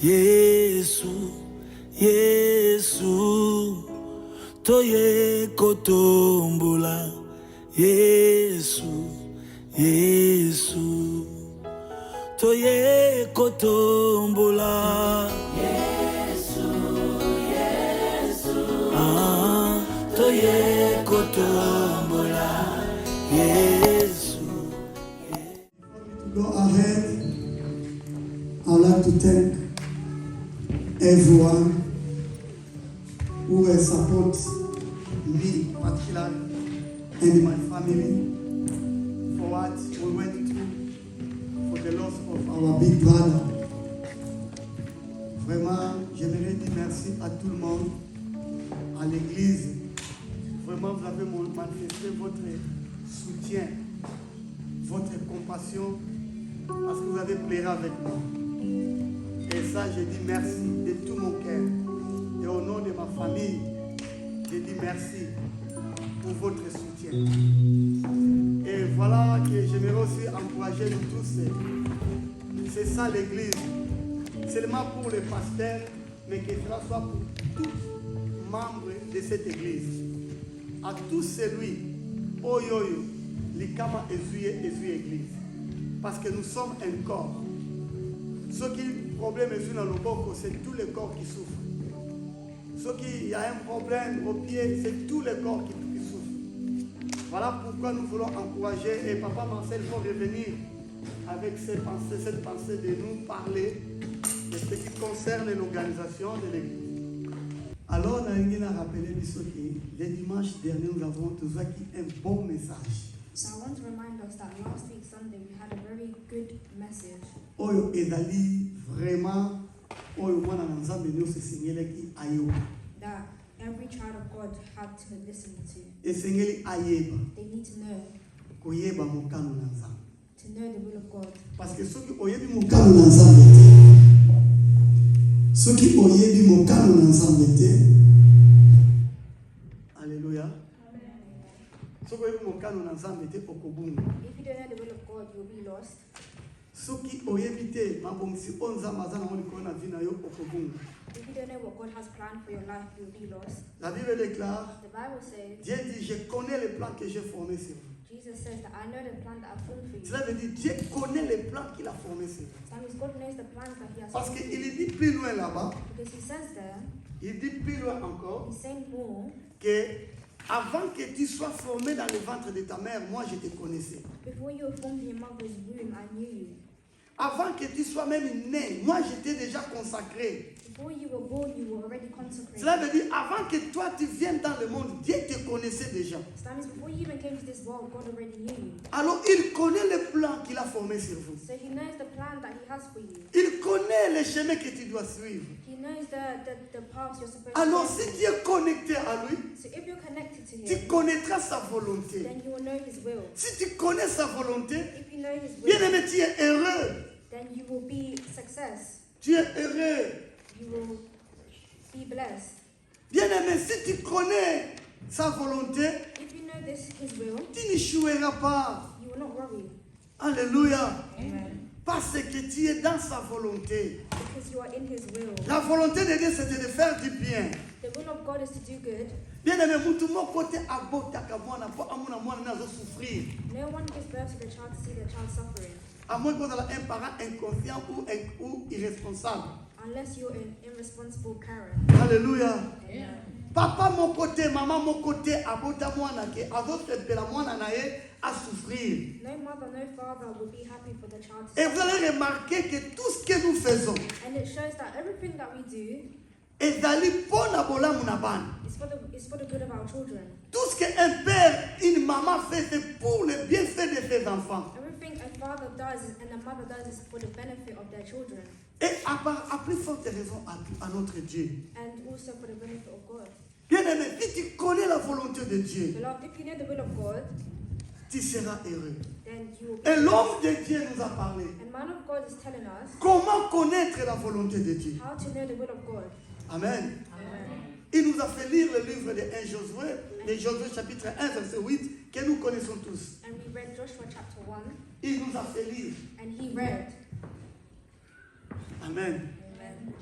Yesu, Yesu, toye kotombola. Yesu, Yesu, toye kotombola. Yesu, Yesu, toye kotombola. Yesu. Go ahead. I'd like to thank everyone who will support me, particularly, and my family for what we went through for the loss of our big brother. Vraiment, j'aimerais dire merci à tout le monde, à l'église. Vraiment, vous avez manifesté votre soutien, votre compassion, parce que vous avez pleuré avec moi. Et ça, je dis merci de tout mon cœur. Et au nom de ma famille, je dis merci pour votre soutien. Et voilà que j'aimerais aussi encourager nous tous. C'est ça l'église. Seulement pour les pasteurs, mais que cela soit pour tous membres de cette église. À tous celui, oyoyo, l'ikama ezuye église. Parce que nous sommes un corps. Ce qui problème est dans le boko, c'est tous les corps qui souffrent. Ce qui a un problème au pied, c'est tous les corps qui souffrent. Voilà pourquoi nous voulons encourager, et Papa Marcel va revenir avec cette pensée de nous parler de ce qui concerne l'organisation de l'église. Alors, on a rappelé le dimanche dernier, nous avons tous acquis un bon message. So I want to remind us that last week Sunday we had a very good message. Oyo ezali vraiment oyo mwana na nzambe nyonso esengelaki ayeba. That every child of God had to listen to. Esengeli ayeba. They need to know. Koyeba mokano na nzambe. To know the will of God. Parce que soki oyebi mokano na nzambe te. Soki oyebi mokano na nzambe te. Alléluia. If you don't know the will of God, you'll be lost. If you don't know what God has planned for your life, you'll be lost. La Bible déclare, The Bible says, Dieu dit, je connais les plans que j'ai formés sur vous. Jesus says that I know the plan that I've formed for you. Cela veut dire, Dieu connaît les plans qu'il a formés sur vous. That means God knows the plans that He has Parce formed for qu'il you. dit plus loin là-bas, Because He says there, il dit plus loin encore, He's saying more, que avant que tu sois formé dans le ventre de ta mère, moi je te connaissais. before you were formed in your mother's womb, I knew you. Avant que tu sois même né, moi je t'ai déjà consacré. Before you were born, you were already consecrated. Cela veut dire, avant que toi tu viennes dans le monde, Dieu te connaissait déjà. So that means before you even came to this world, God already knew you. Alors il connaît le plan qu'il a formé sur vous. So He knows the plan that He has for you. Il connaît les chemins que tu dois suivre. He knows the paths you're supposed Alors to si take. tu es connecté à lui, So if you're connected to tu Him, connaîtras sa volonté. then you will know His will. Si tu connais sa volonté, If you know His bien will, aimé, tu es heureux. then you will be success. Tu es heureux. You will be blessed. Bien aimé, si tu connais sa volonté, If you know His will, tu n'échoueras pas. you will not worry. Alléluia. Amen. Parce que tu es dans sa volonté. Because you are in His will. La volonté de Dieu, c'est de faire du bien. The will of God is to do good. Bien aimé, mutu moko te abotaka mwana po amuna mwana nazo souffrir. No one gives birth to the child to see the child suffering. À moins qu'on ait un parent inconscient ou irresponsable. Unless you're an irresponsible parent. Alléluia. Amen. Papa mon côté, maman mon côté, abota mwana ke azote pela mwana nae à souffrir. No mother, no father will be happy for the child to Et vous suffer. allez remarquer que tout ce que nous faisons And it shows that everything that we do ezali pona bolamu na bana. is for the good of our children. Tout ce qu'un père, une maman fait, c'est pour le bienfait de ses enfants. Everything a father does and a mother does is for the benefit of their children. Et à plus forte raison à notre Dieu. And also for the benefit of God. Bien aimé, si tu connais la volonté de Dieu, Beloved, if you know the will of God, tu seras heureux. then you will be. Et l'homme de Dieu nous a parlé. And man of God is telling us Comment connaître la volonté de Dieu? how to know the will of God. Amen. Amen. Il nous a fait lire le livre de 1 Josué, le Josué chapitre 1, verset 8, que nous connaissons tous. And we read Joshua chapter 1, Il nous a fait lire. and he read. Amen. Amen.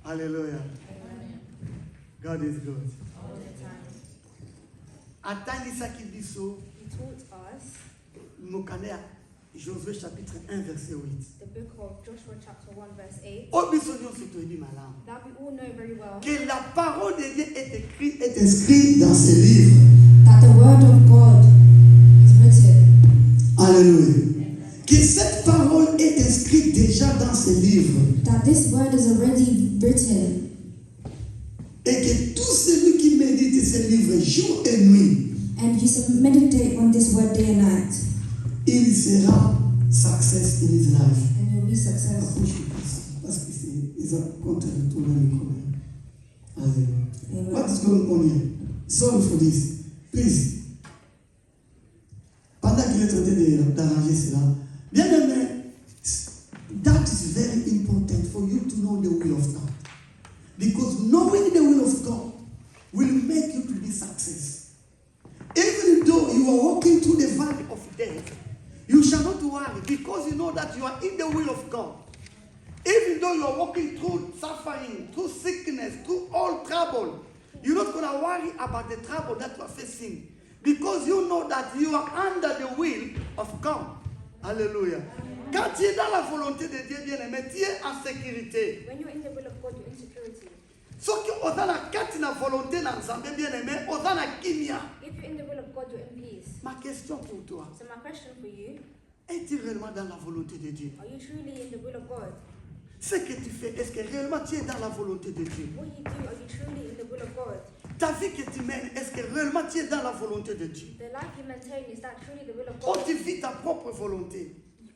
Alléluia. God is good. All the time. Atangisa Kibiso, He taught us Mokane Josué chapitre 1 verset 8. the book of Joshua chapter 1 verse 8 Obisonio Sotoidi Malam. that we all know very well Que la parole de Dieu est inscrite dans ce livre. that the word of God is written. Alléluia. Que cette parole est inscrite déjà dans ce livre. That this word is already written. Et que tout celui qui médite ce livre jour et nuit, And you should meditate on this word day and night. il sera success in his life. And you'll be successful. Parce que c'est contre tout le monde. Alléluia. Amen. What is going on here? Sorry for this. Please. Pendant qu'il est en train d'arranger cela, bien aimé, that is very important for you to know the will of God. Because knowing the will of God will make you to be success. Even though you are walking through the valley of death, you shall not worry because you know that you are in the will of God. Even though you are walking through suffering, through sickness, through all trouble, you're not going to worry about the trouble that you are facing because you know that you are under the will of God. Alléluia. Quand tu es dans la volonté de Dieu, bien-aimé, tu es en sécurité. When you're in the will of God, you're in security. Ce qui est dans la carte de la volonté d'ensemble, bien-aimé, dans la kimia. If you're in the will of God, you're in peace. Ma question pour toi, So my question for you, es-tu réellement dans la volonté de Dieu? are you truly in the will of God? Ce que tu fais, est-ce que réellement tu es dans la volonté de Dieu? What you do, are you truly in the will of God? Ta vie que tu mènes, est-ce que réellement tu es dans la volonté de Dieu? The life you maintain, is that truly the will of Ou God? tu vis ta propre volonté?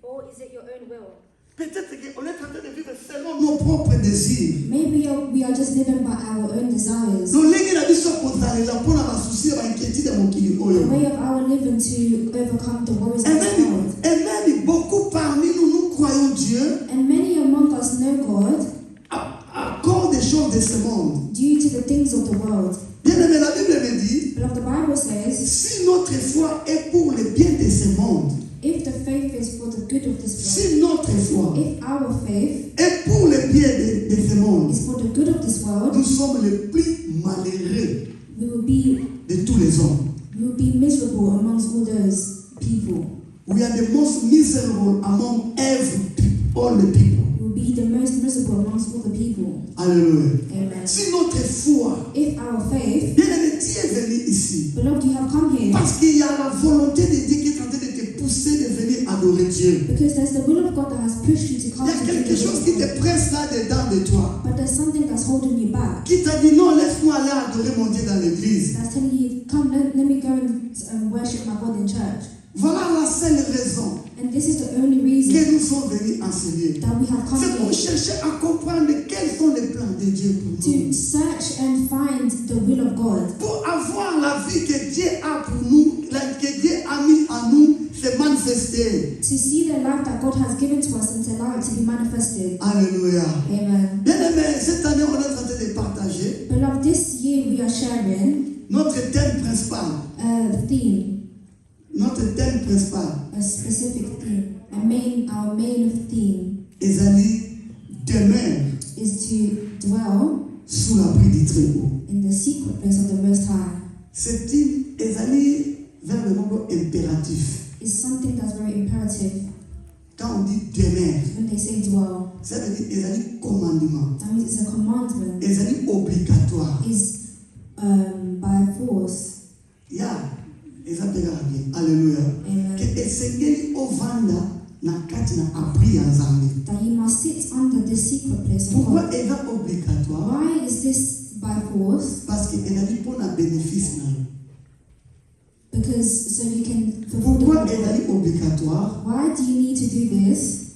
Or is it your own will? Peut-être qu'on est en train de vivre selon nos propres désirs. Maybe we are just living by our own desires. Nous, les gens qui sont condamnés, là, pour la souci, la inquiétude de mon kili. The way of our living to overcome the worries of this world. Et même beaucoup parmi nous, nous croyons Dieu And many among us know God à cause des choses de ce monde. due to the things of the world. Bien aimé, la Bible me dit, But the Bible says, si notre foi est pour le bien de ce monde, if the faith is for the good of this world, si notre foi if our faith est pour le bien de ce monde, is for the good of this world, nous sommes les plus malheureux we will be de tous les hommes. miserable amongst all those people. We are the most miserable among all the people. We will be the most miserable amongst all the people. Alléluia. Amen. Si notre foi, If our faith, bien aimé, tu es venu ici beloved, you have come here parce qu'il y a la volonté de Dieu qui est en train de te pousser de venir adorer Dieu. because there's the will of God that has pushed you to Il come y a to quelque do chose the qui will of te God. presse là-dedans de toi. But there's something that's holding you back. Qui t'a dit non, laisse-moi aller adorer mon Dieu dans l'église. That's telling you, come, let me go and worship my God in church. Voilà la seule raison And this is the only reason que nous sommes venus en ce lieu. that we have come C'est pour here chercher à comprendre quels sont les plans de Dieu pour to nous. search and find the will of God. Pour avoir la vie que Dieu a pour nous, que Dieu a mis en nous, se manifester. To see the life that God has given to us and to allow it to be manifested. Alléluia. Amen. Bien aimé, cette année, on est en train de partager Beloved, this year we are sharing notre thème principal. a theme, Notre thème principal. a specific theme, our main theme Ezali, demain, is to dwell sous l'abri du Très-Haut. in the secret place of the Most High. C'est une Ezali vers le nombre impératif. It's something that's very imperative. Quand on dit demain, When they say dwell, ça veut dire Ezali commandement. that means it's a commandment. Ezali obligatoire. Is by force. Yeah, ezali bien. Alléluia. Amen. Que esengeli ovanda na kati na abri ya Nzambe. That you must sit under the secret place of Pourquoi God. eza obligatoire? Why is this by force? Parce que ezali pona bénéfice na yo. Because so you can fulfill the Pourquoi will of God. ezali obligatoire? Why do you need to do this?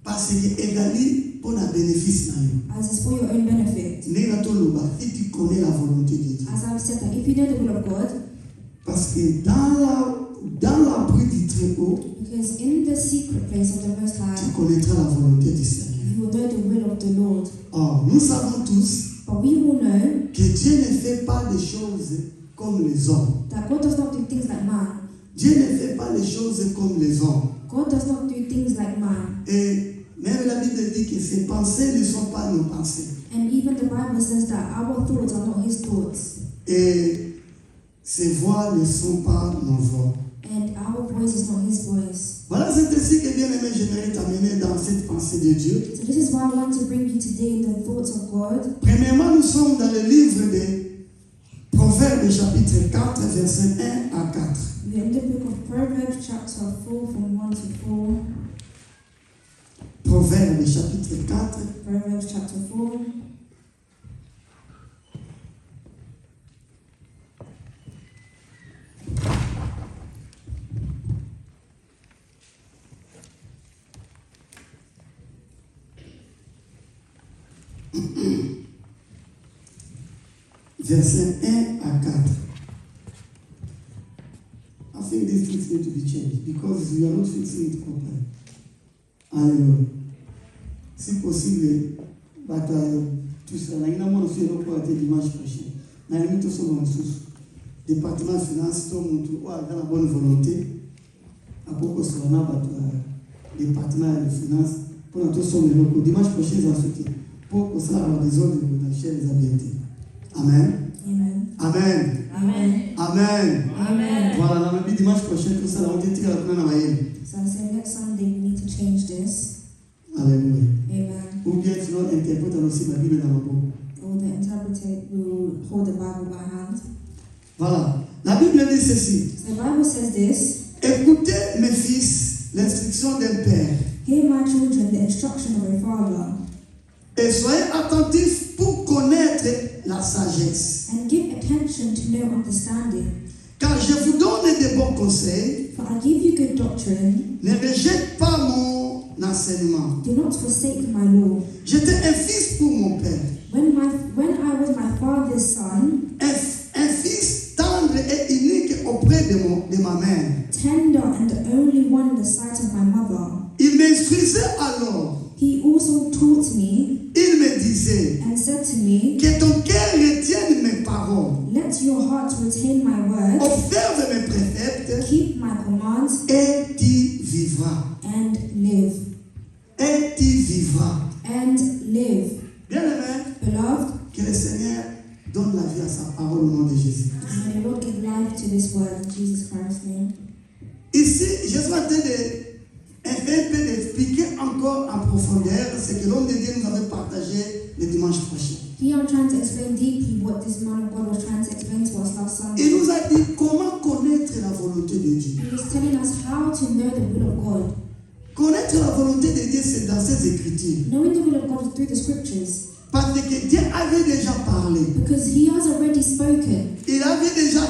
Parce que ezali pona bénéfice na yo. As it's for your own benefit. Ndenge toloba, si tu connais la volonté de Dieu. As I've said, that if you know the will of God, Parce que dans l'abri du Très-Haut, because in the secret place of the Most tu High, connaîtras la volonté du Seigneur. you will know the will of the Lord. Or, nous savons tous But we all know que Dieu ne fait pas des choses comme les hommes. that God does not do things like man. Dieu ne fait pas les choses comme les hommes. God does not do things like man. Et même la Bible dit que ses pensées ne sont pas nos pensées. And even the Bible says that our thoughts are not his thoughts, Et ses voix ne sont pas nos voix. and our voice is not his voice. Voilà, c'est ainsi que bien aimé, j'aimerais t'amener dans cette pensée de Dieu. So this is why I want to bring you today in the thoughts of God. Premièrement, nous sommes dans le livre des Proverbes, chapitre 4, versets 1 à 4. We are in the book of Proverbs, chapter 4, from 1 to 4. Proverbes, chapitre 4, Proverbs, chapter 4. versets 1 à 4. I think these things need to be changed because we are not fixing it properly. Alléluia. Si possible, tout ça, là, il y a moins de faire pour être dimanche prochain. Mais il y a tout ça dans le sous. Département de finances, tout le monde a la bonne volonté. À propos de département de finances, pour tout ça, dimanche prochain, ils ont soutien. Pour que ça avoir des ordres de la chaîne des habiletés. Amen. Amen. Amen. Amen. Amen. Amen. Voilà, dans le dimanche prochain, tout ça, on dit que la première maille. So I say next Sunday we need to change this. Alléluia. Amen. Ou bien sinon, interprète aussi la Bible dans la bouche. Or the interpreter will hold the Bible by hand. Voilà. La Bible dit ceci. So the Bible says this. Écoutez, mes fils, l'instruction d'un père. Hear my children, the instruction of a father, Et soyez attentifs pour connaître la sagesse. and give attention to know understanding. Car je vous donne de bons conseils. For I give you good doctrine. Ne rejette pas mon enseignement. Do not forsake my law. J'étais un fils pour mon père. When I was my father's son, Un fils tendre et unique auprès de ma mère. tender and the only one in the sight of my mother, Il m'instruisait alors. he also taught me Il me disait and said to me, que ton cœur retienne mes paroles. let your heart retain my words, Observe mes préceptes keep my commands, et tu vivras. and live. Et tu vivras. And live. Bien aimé, Beloved, que le Seigneur donne la vie à sa parole au nom de Jésus. may the Lord give life to this word in Jesus Christ's name. Ici, je suis en train d'expliquer encore en profondeur ce que l'homme de Dieu nous avait partagé le dimanche prochain. Here I'm trying to explain deeply what this man of God was trying to explain to us last Sunday. Il nous a dit comment connaître la volonté de Dieu. He was telling us how to know the will of God. Connaître la volonté de Dieu, c'est dans ses Écritures. Knowing the will of God is through the scriptures. Parce que Dieu avait déjà parlé. Because he has already spoken. Il avait déjà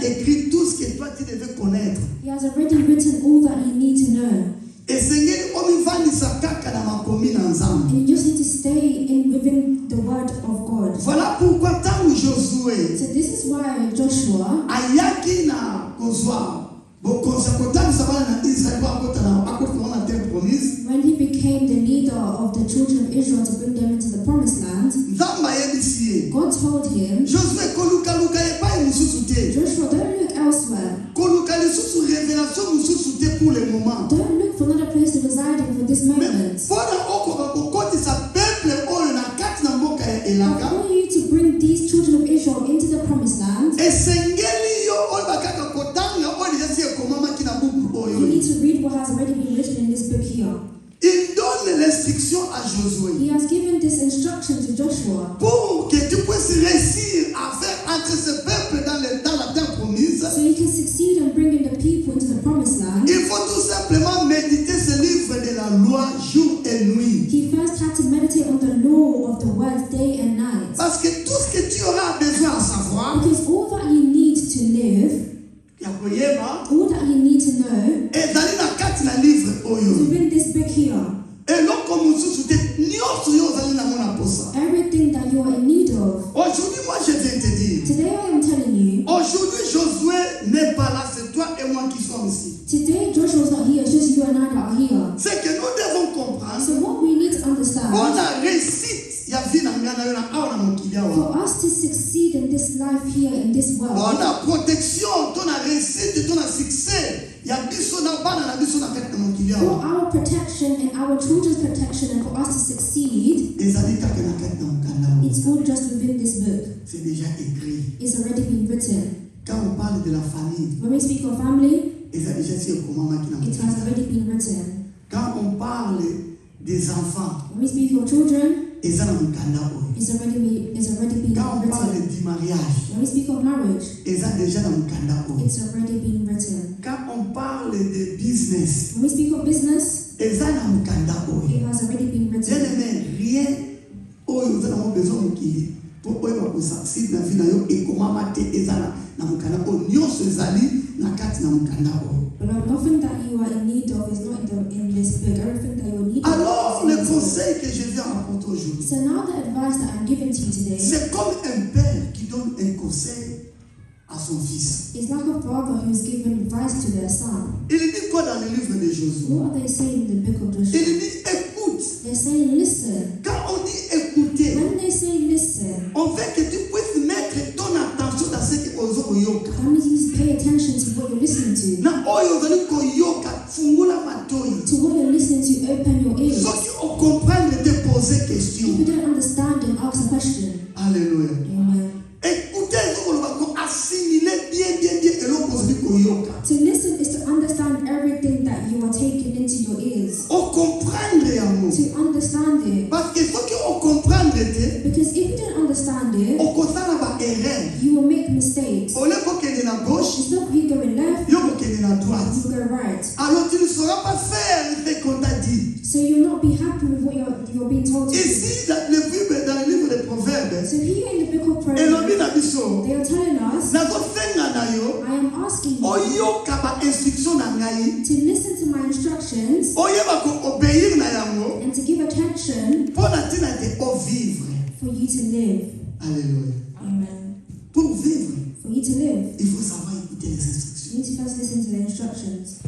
écrit tout ce que toi tu devais connaître. He has already written all that you need to know. Et Seigneur, omivandisa kaka na makomi na nzambe. And you just need to stay within the word of God. Voilà pourquoi tangu Josué So this is why Joshua, ayaki na kozwa bokonzi akotangisa bana na Israel akotana terre promise. when he became the leader of the children of Israel to bring them into the promised land, Nzambe ayebisi ye. God told him, Josué kolukaluka epai mosusu te. Joshua, don't look elsewhere. Koluka lisusu révélation mosusu te pour le moment. Don't look for another place to reside in for this moment. Mpona okoka kokotisa peuple oyo na kati na mboka ya I elanga. want you to bring these children of Israel into the promised land. Esengeli yo oyo bakaka kotanga oyo deja si ekomamaki na buku You need oyo. to read what has already been written in this book here. Il donne l'instruction à Josué He has given this instruction to Joshua pour que tu puisses réussir à faire entrer ce peuple dans la terre promise. so you can succeed in bringing the people into the promised land. Il faut tout simplement méditer ce livre de la loi jour et nuit. He first had to meditate on the law of the word day and night. Parce que tout ce que tu auras besoin à savoir, Because all that you need to live, ya koyeba, all that you need to know, ezali na kati na livre is oyo. within this book here. Eloko mosusu te nyonso yo ozali nango na posa. Everything that you are in need of. Aujourd'hui, moi je viens te dire, Today I am telling you, aujourd'hui Josué n'est pas là, c'est toi et moi qui sommes ici. today Joshua's not here, it's just you and I that are here. C'est que nous devons comprendre, So what we need to understand, on a réussite ya vie na nga na yo na awa na mokili awa. for us to succeed in this life here, in this world, On a protection, ton a réussite, ton a succès ya ya biso na bana na biso na kati na mokili For awa our protection and our children's protection and for us to succeed, ezali kaka na kati na mokanda oyo. it's all just within this book. C'est déjà écrit. It's already been written. Quand on parle de la famille, When we speak of family, eza déjà si ekomamaki na it mokanda. has already been written. Quand on parle des enfants, When we speak of children, eza na mokanda oyo. it's already been Quand on parle written. du mariage, When we speak of marriage, eza déjà na mokanda oyo. it's already been written. Quand on parle de business, When we speak of business, eza na mokanda oyo. it has already been Bien written. aimé, rien oyo oza nango besoin mokili mpo oyeba kosuccide na vie na yo ekomama te eza na mokanda oyo nyonso ezali na kati na mokanda oyo. But nothing that you are in need of is not in this book. Everything that you are needing Alors, is le in this book. conseil que je viens apporter aujourd'hui, So now the advice that I'm giving to you today c'est comme un père qui donne un conseil à son fils. is like a father who's giving advice to their son. Il dit quoi dans le livre de Josué? What are they saying in the book of Il Joshua? dit écoute. They're saying listen. Quand on dit écouter, When they say listen, on veut que tu puisses mettre ton attention dans ce que ozo koyoka. that means you need to pay attention to what you're listening to. Na oyo ozali koyoka fungula matoi. To what you're listening to, open your ears. Soki o comprendre te poser If question. you don't understand them, ask a question. Alléluia. Amen. Écoutez ezokoloba ko assimiler bien eloko ozali koyoka. To listen is to understand everything that you are taking into your ears. O comprendre yango. To understand it. Parce que soki o comprendre te, Because if you don't understand it, okosala ba erreur. you will make mistakes. Au lieu kokende na gauche, Instead of you going left, yo kokende na droite. you go right. Alors tu ne sauras pas faire ce qu'on t'a dit. So you'll not be happy with what you're being told to do. Ici, dans le livre des Proverbes, So here in the book of elobi Proverbs, na biso, they are telling us, nazosenga na yo, I am asking you oyoka ba instruction na ngai, to listen to my instructions oyeba ko obéir na yango, and to give attention pour na tina te o vivre. for you to live. Alléluia. Amen. Pour vivre, For you to live, il faut savoir écouter les instructions. you need to first listen to the instructions.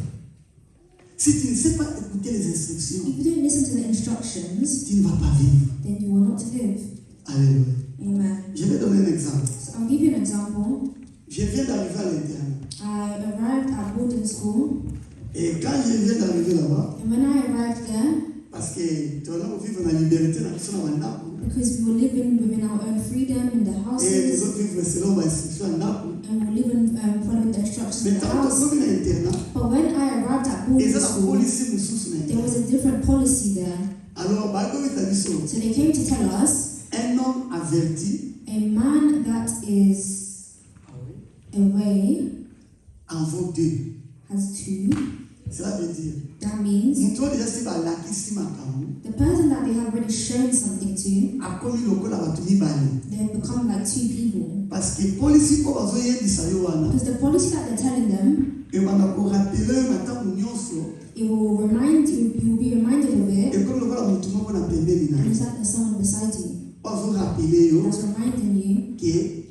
Si tu ne sais pas écouter les instructions, If you don't listen to the instructions, tu ne vas pas vivre. then you will not live. Alléluia. Amen. Je vais donner un exemple. So I'll give you an example. Je viens d'arriver à l'interne. I arrived at boarding school, Et quand je viens d'arriver là-bas, and when I arrived there, parce que tu vas vivre dans la liberté, dans la nappe, because we were living within our own freedom in the et nous houses, autres vivre selon ma instruction à nappe. and we were living following the instructions Mais in the tant que house. comme un internat, But when I arrived at et boarding ça la school, police mususu na there was internat. a different policy there. Alors, bah, comme ça dit So they came to tell us un homme averti a man that is away en vaut deux. has two. Cela veut dire, That means nous déjà si ba lakisi makamu, the person that they have already shown something to, a commis le col à batu mibale. they've become like two people. Parce que police ko bazo yebisa yo wana, Because the policy that they're telling them, et bana ko rappeler matango nyonso, it will remind you, you will be reminded of it, et comme le col à mutu moko na pembeni na and yo. it's like there's someone beside you Bazo rappeler yo that's reminding you que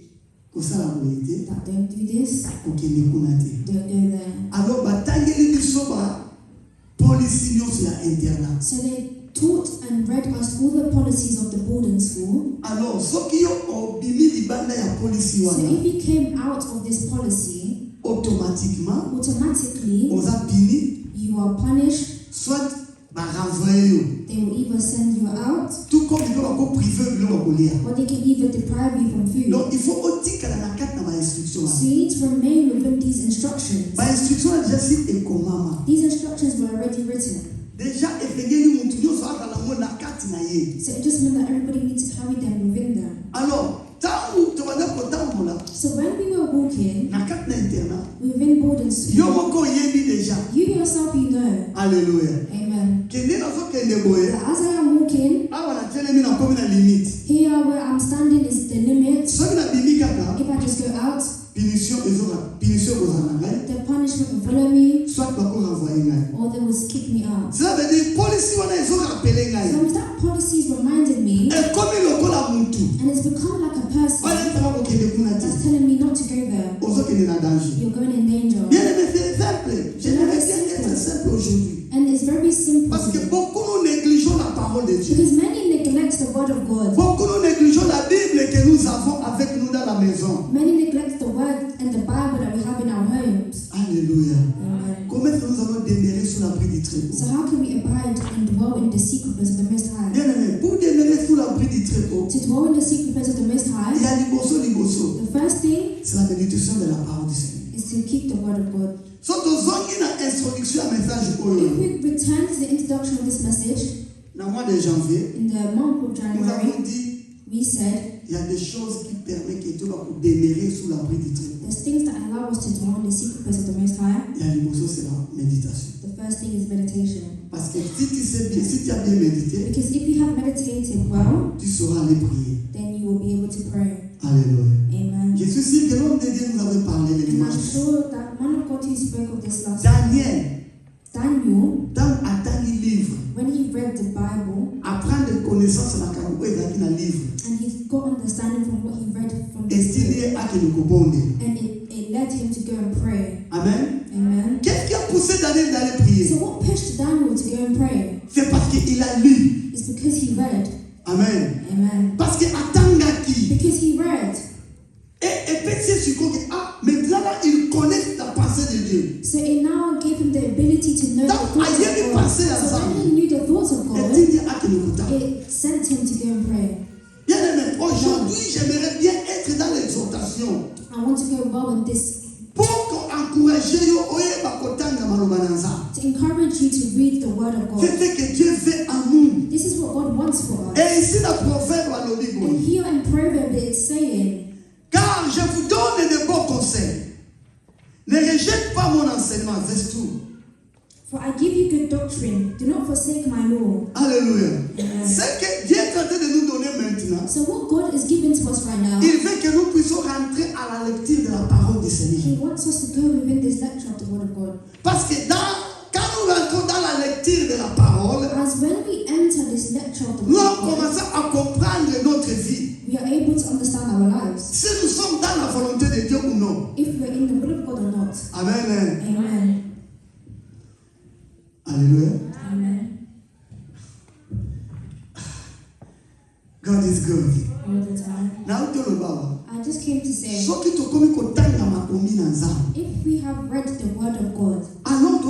kosala boyete, that don't do this, kokende kuna te. don't go there. Alors batangeli biso ba police nyonso ya internat. So they taught and read us all the policies of the boarding school. Alors soki yo obimi libanda ya police So wana, if you came out of this policy, automatiquement automatically oza pini, you are punished. soit ba renvoyer yo. They will either send you out, Tout comme il faut ko priver biloko ya kolia. or they can even deprive you from food. Donc il faut otikala na kati na ba instruction. So you need to remain within these instructions. Ba instruction déjà si ekomama. These instructions were already written. Déjà efengeli mutu nyonso akala ngo na kati na ye. So it just meant that everybody needs to carry them within them. Alors tangu tobanda kotambola So when we were walking na kati na internat, within boarding yo school, moko oyebi déjà. you yourself, you know. Alléluia. Amen. Kende nazokende boye, That as I am walking, awa natelemi na komi na limite. here where I'm standing is the limit. Soki nabimi kaka, If I just go out, punition ekozala na ngai, the punishment will follow me, soit bako renvoyer ngai. or they will kick me out. Cela veut dire police wana ezorappele ngai. So that policies reminded me, Ekomi lokola mutu. and it's become like a person Wana tala kokende kuna te. that's telling me not to go there. Ozokende na danger. You're going in danger. Bien aimé, c'est simple. J'aimerais bien être simple aujourd'hui. And it's very simple. Parce que beaucoup nous négligeons la parole de Dieu. Because many neglect the word of God. Beaucoup nous négligeons la Bible que nous avons avec nous dans la maison. Many neglect the word and the Bible that we have in our homes. Alléluia. Amen. Comment est-ce que nous allons demeurer sous l'abri du Très-Haut? So how can we abide and dwell in the secret place of the Most High? Bien aimé, pour demeurer sous l'abri du Très-Haut, To dwell in the secret place of the Most il y High, a liboso. the first thing C'est la méditation de la parole du Seigneur. is to keep the word of God. So, tozongi na introduction à message If oyo. we return to the introduction of this message, Dans le mois de janvier, in the month of nous avons January, dit we said il y a des choses qui permettent que Dieu va demeurer sous l'abri du Très-Haut. there's things that allow us to dwell in the secret place of the Most High. Il y a liboso, c'est la méditation. The first thing is meditation. Parce que si tu sais bien, si tu as bien médité, Because if you have meditated well, tu sauras aller prier. then you will be able to pray. Alléluia. Amen. Je suis sûr que l'homme de Dieu nous avait parlé le And I'm dimanche. sure that man of God who spoke of this last Daniel, Daniel, dans attendre livre, when he read the Bible apprendre connaissance na kango ezaki na livre. and he got understanding from what he read from the Estime Bible, ake lukobonde. and it led him to go and pray. Amen. Amen. Qu'est-ce qui a poussé Daniel d'aller prier? So what pushed Daniel to go and pray? C'est parce qu'il a lu. It's because he read. Amen. Amen. Parce que attangaki. Because he read. Et petit sur quoi maintenant là il connaît la pensée de Dieu. So it now gave him the ability to know the Donc, thoughts ailleurs il of God. pensait à So ça. when he knew the thoughts of Et God, il dit ake lukuta. it sent him to go and pray. Bien aimé, aujourd'hui j'aimerais bien être dans l'exhortation I want to go well in this, pour encourager yo oye bakotanga maloba na nzambe. to encourage you to read the word of God. C'est ce que Dieu fait en nous. This is what God wants for us. Et ici dans Proverbe à And l'Obigo. here in Proverbs it's saying, Car je vous donne de bons conseils. Ne rejette pas mon enseignement. C'est tout. for I give you good doctrine, do not forsake my law. Alléluia. Amen. C'est que Dieu est en train de nous donner maintenant. So what God is giving to us right now, Il veut que nous puissions rentrer à la lecture de la parole du Seigneur. He wants us to go within this lecture of the word of God. Parce que quand nous rentrons dans la lecture de la parole, As when we enter this lecture of the nous word of allons God, commencer à comprendre notre vie. we are able to understand our lives. Si nous sommes dans la volonté de Dieu ou non. If we're in the will of God or not. Amen. Amen. Alléluia. Amen. God is good. All the time. Now tell about. I just came to say, Soki tokomi kotanga makomi na nzambe. if we have read the word of God, Alors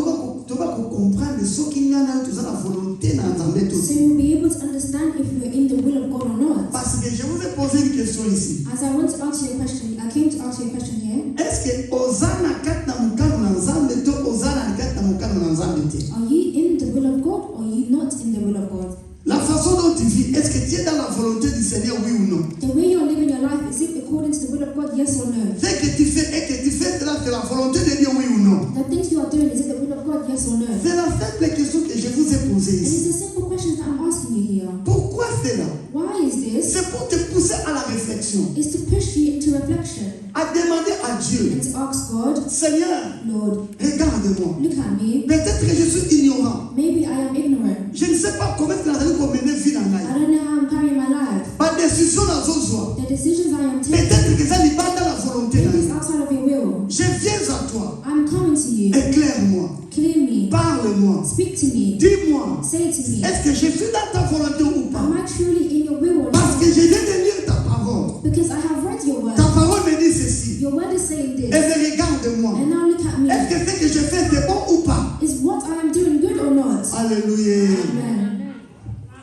toba comprendre soki nyana toza na volonté na nzambe to. so we'll be able to understand if we're in the will of God or not. Parce que je vous ai posé une question ici. As I want to answer your question, I came to answer your question here. Est-ce que ozana kati na mukano na nzambe to ozana kati na mukano na nzambe te? Are you in the will of God or are you not in the will of God? La façon dont tu vis, est-ce que tu es dans la volonté du Seigneur, oui ou non? The way you're living your life, is it according to the will of God, yes or no? Ce que tu fais et que tu fais cela, c'est la volonté de Dieu, oui ou non? The things you are doing, is it the will of God, yes or no? C'est la simple question que je vous ai posée And ici. it's a simple question that I'm asking you here. Pourquoi cela? Why is this? C'est pour te pousser à la réflexion, It's to push you into reflection à demander à Dieu, and to ask God, Seigneur, Lord, regarde-moi. look at me. Peut-être que je suis ignorant. Maybe I am ignorant. Je ne sais pas comment tu as mener vie dans la I vie. don't know how I'm carrying my life. Pas décision dans son joie. The decisions I am taking, Peut-être que ça n'est pas dans la volonté. maybe it's outside of your will. Je viens à toi. I'm coming to you. Éclaire-moi. Clear me. Parle-moi. Speak to me. Dis-moi. Say to me. Est-ce que je suis dans ta volonté ou pas? Am I truly in your will or Parce not? que je viens de lire ta parole. Because I have read your word. Ta parole me dit ceci. Your word is saying Et this. me regarde-moi. And now look at me. Est-ce que ce que je fais c'est bon ou pas? Is what I am doing good or not? Alléluia. Amen.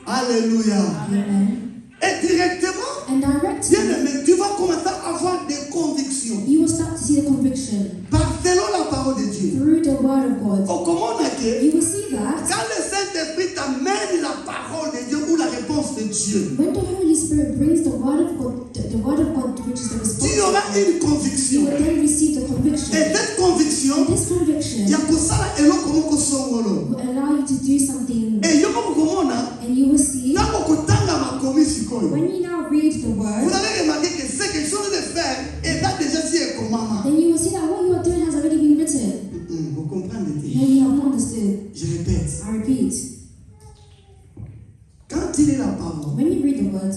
Alléluia. Amen. Et directement, And directly, bien aimé, tu vas commencer à avoir des convictions. you will start to see the conviction Selon la parole de Dieu. through the word of God. Oh, comment on a que You will see that quand le Saint-Esprit t'amène la parole de Dieu ou la réponse de Dieu, when the Holy Spirit brings the word of God, the word of God, which is the response, tu auras une you conviction. will then receive the conviction. Et cette conviction, And this conviction il y a que ça là, et l'on commence songolo. will allow you to do something, Et yo comment on a, and you will see tant qu'on tanga ma commission. when you now read the Vous word, allez remarquer que c'est quelque chose de faire et ça déjà si est comment. then you will see that what you are doing has already been written. Vous comprenez? No, you have not understood. Je répète. I repeat, Quand tu lis la parole, when you read the word,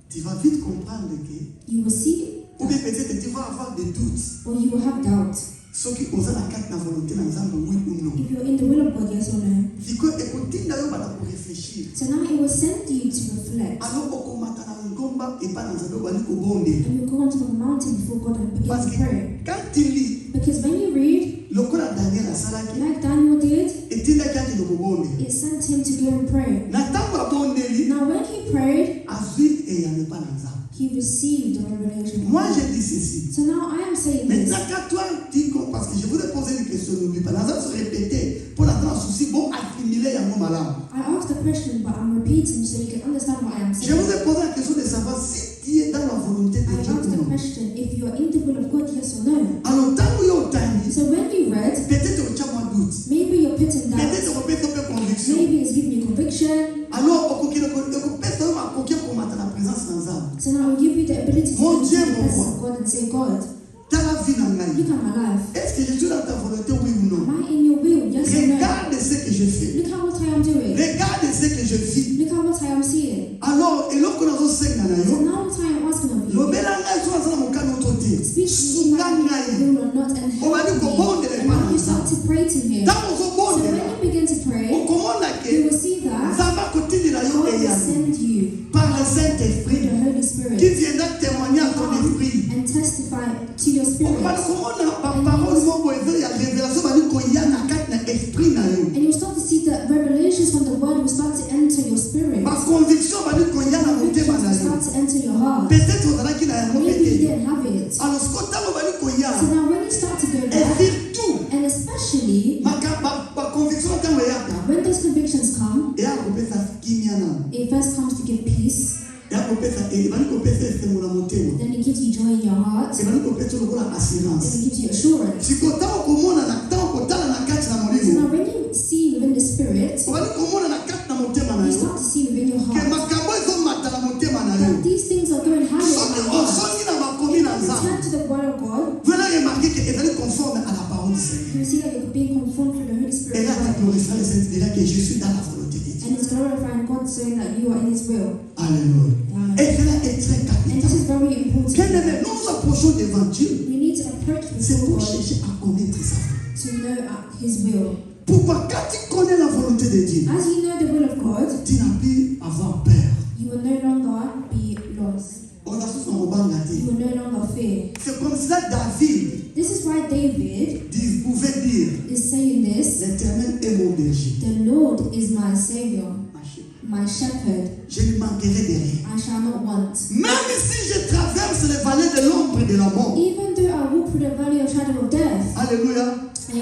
tu vas vite comprendre que, you will see, ou bien peut-être tu vas avoir des doutes. or you will have doubt. Ce qui osent la carte na volonté na nzambe oui ou non. If you're in the will of God, yes or no. Siko ekotinda yo bana ko réfléchir. So now it will send you to reflect. Alors okomata na ngomba et pas na nzambe bali ko bonde. And you go onto the mountain before God and begin Parce to que pray. quand tu lis, Because when you read, lokola Daniel Daniel asalaki Like Daniel did, etindaki ati lokobonde it sent him to go and pray. na ntango abondeli Now, when he prayed, azwi eyano epai na Nzambe. he received a revelation. Moi je dis ceci. So now I am saying Mais this. quand toi dis parce que je voudrais poser une question, n'oublie pas. Dans se répéter pour entrer en souci, bon assimiler yango malamu. I asked the question, but I'm repeating so you can understand what I am Je saying. voudrais poser la question de savoir si tu es dans la volonté de I Dieu asked ou the non. question if you're in the will of God, yes or no. Alors ntango yo otangi, So when you read, peut-être otya mwa doute, maybe you're putting down, peut-être okopesa mpe conviction. maybe it's giving you conviction. Alors okopesa yo makoki komata na présence na Nzambe. So now I'll give you the ability to Mon go Dieu, into the mon presence roi. of God and say, God, Tala vie na ngai. look at my life. Est-ce que je suis dans ta volonté, oui ou non? Am I in your will? Yes or no? Regarde ce que je fais. Look at what I am doing. Regarde ce que je vis. Look at what I am seeing. Alors, eloko nazosenga na So yo, now what I am asking of you, lobela ngai so naza na mokano to te. speak to me Sunga like ngai. you will or not and help Obali me. kobondela And now you epai na start to pray to him. ntango So when ozobondela you begin to pray, okomona you ke will see that nzambe akotindela yo God will eyano send you par le through Saint-Esprit the Holy qui Spirit viendra témoigner à ton esprit. and testify to your spirit. okobali komona baparole moko eza ya révélation bali koya na kati na esprit na yo. And you'll start to see that revelations from the word will start to enter your spirit. baconviction bali koya na motema Convictions na will yo. start to enter your heart. Peut-être ozalaki na yango Maybe you pete. didn't have it. Alors siko ntango bali koya So now when you start to go et back, surtout and especially baconviction ntango eyaka when those convictions come, eya kopesa kimia na it first comes to give peace, eya kopesa ebali kopesa esengo na motema then it gives you joy in your heart, ebali kopesa lokola then assurance. it gives you assurance. siko ntango komona na ntango kotala na kati na So molimo now when you see within the spirit, obali komona na kati na motema na you yo start to see within your ke heart makambo ezomata na motema na yo. that these things are going higher soki in my heart. osongi na makomi na nzambe Return to the word of God, vous allez remarquer que ezali conforme à la parole du Seigneur. you will see that you're being conformed to the Holy Spirit Et là, of tu God. glorifieras le Seigneur, tu diras que je suis dans la volonté de Dieu. And it's glorifying God saying that you are in His will. Alléluia. Amen. Et cela est très And capital. this is very important. Bien-aimé, nous nous approchons devant Dieu. We need to approach C'est before pour God chercher à connaître sa volonté. to know His will. Pourquoi? Quand tu connais la volonté de Dieu, As you know the will of God, tu n'as plus avoir peur. you will no longer be lost. On a tous un reban gâté. You will no longer fear. C'est comme ça David This is why David pouvait dire, is saying this. l'Éternel est mon berger. The Lord is my Savior, Ma chérie. my shepherd. Je ne manquerai de rien. I shall not want. Même si je traverse les vallées de l'ombre et de la mort. Even though I walk through the valley of shadow of death. Alléluia.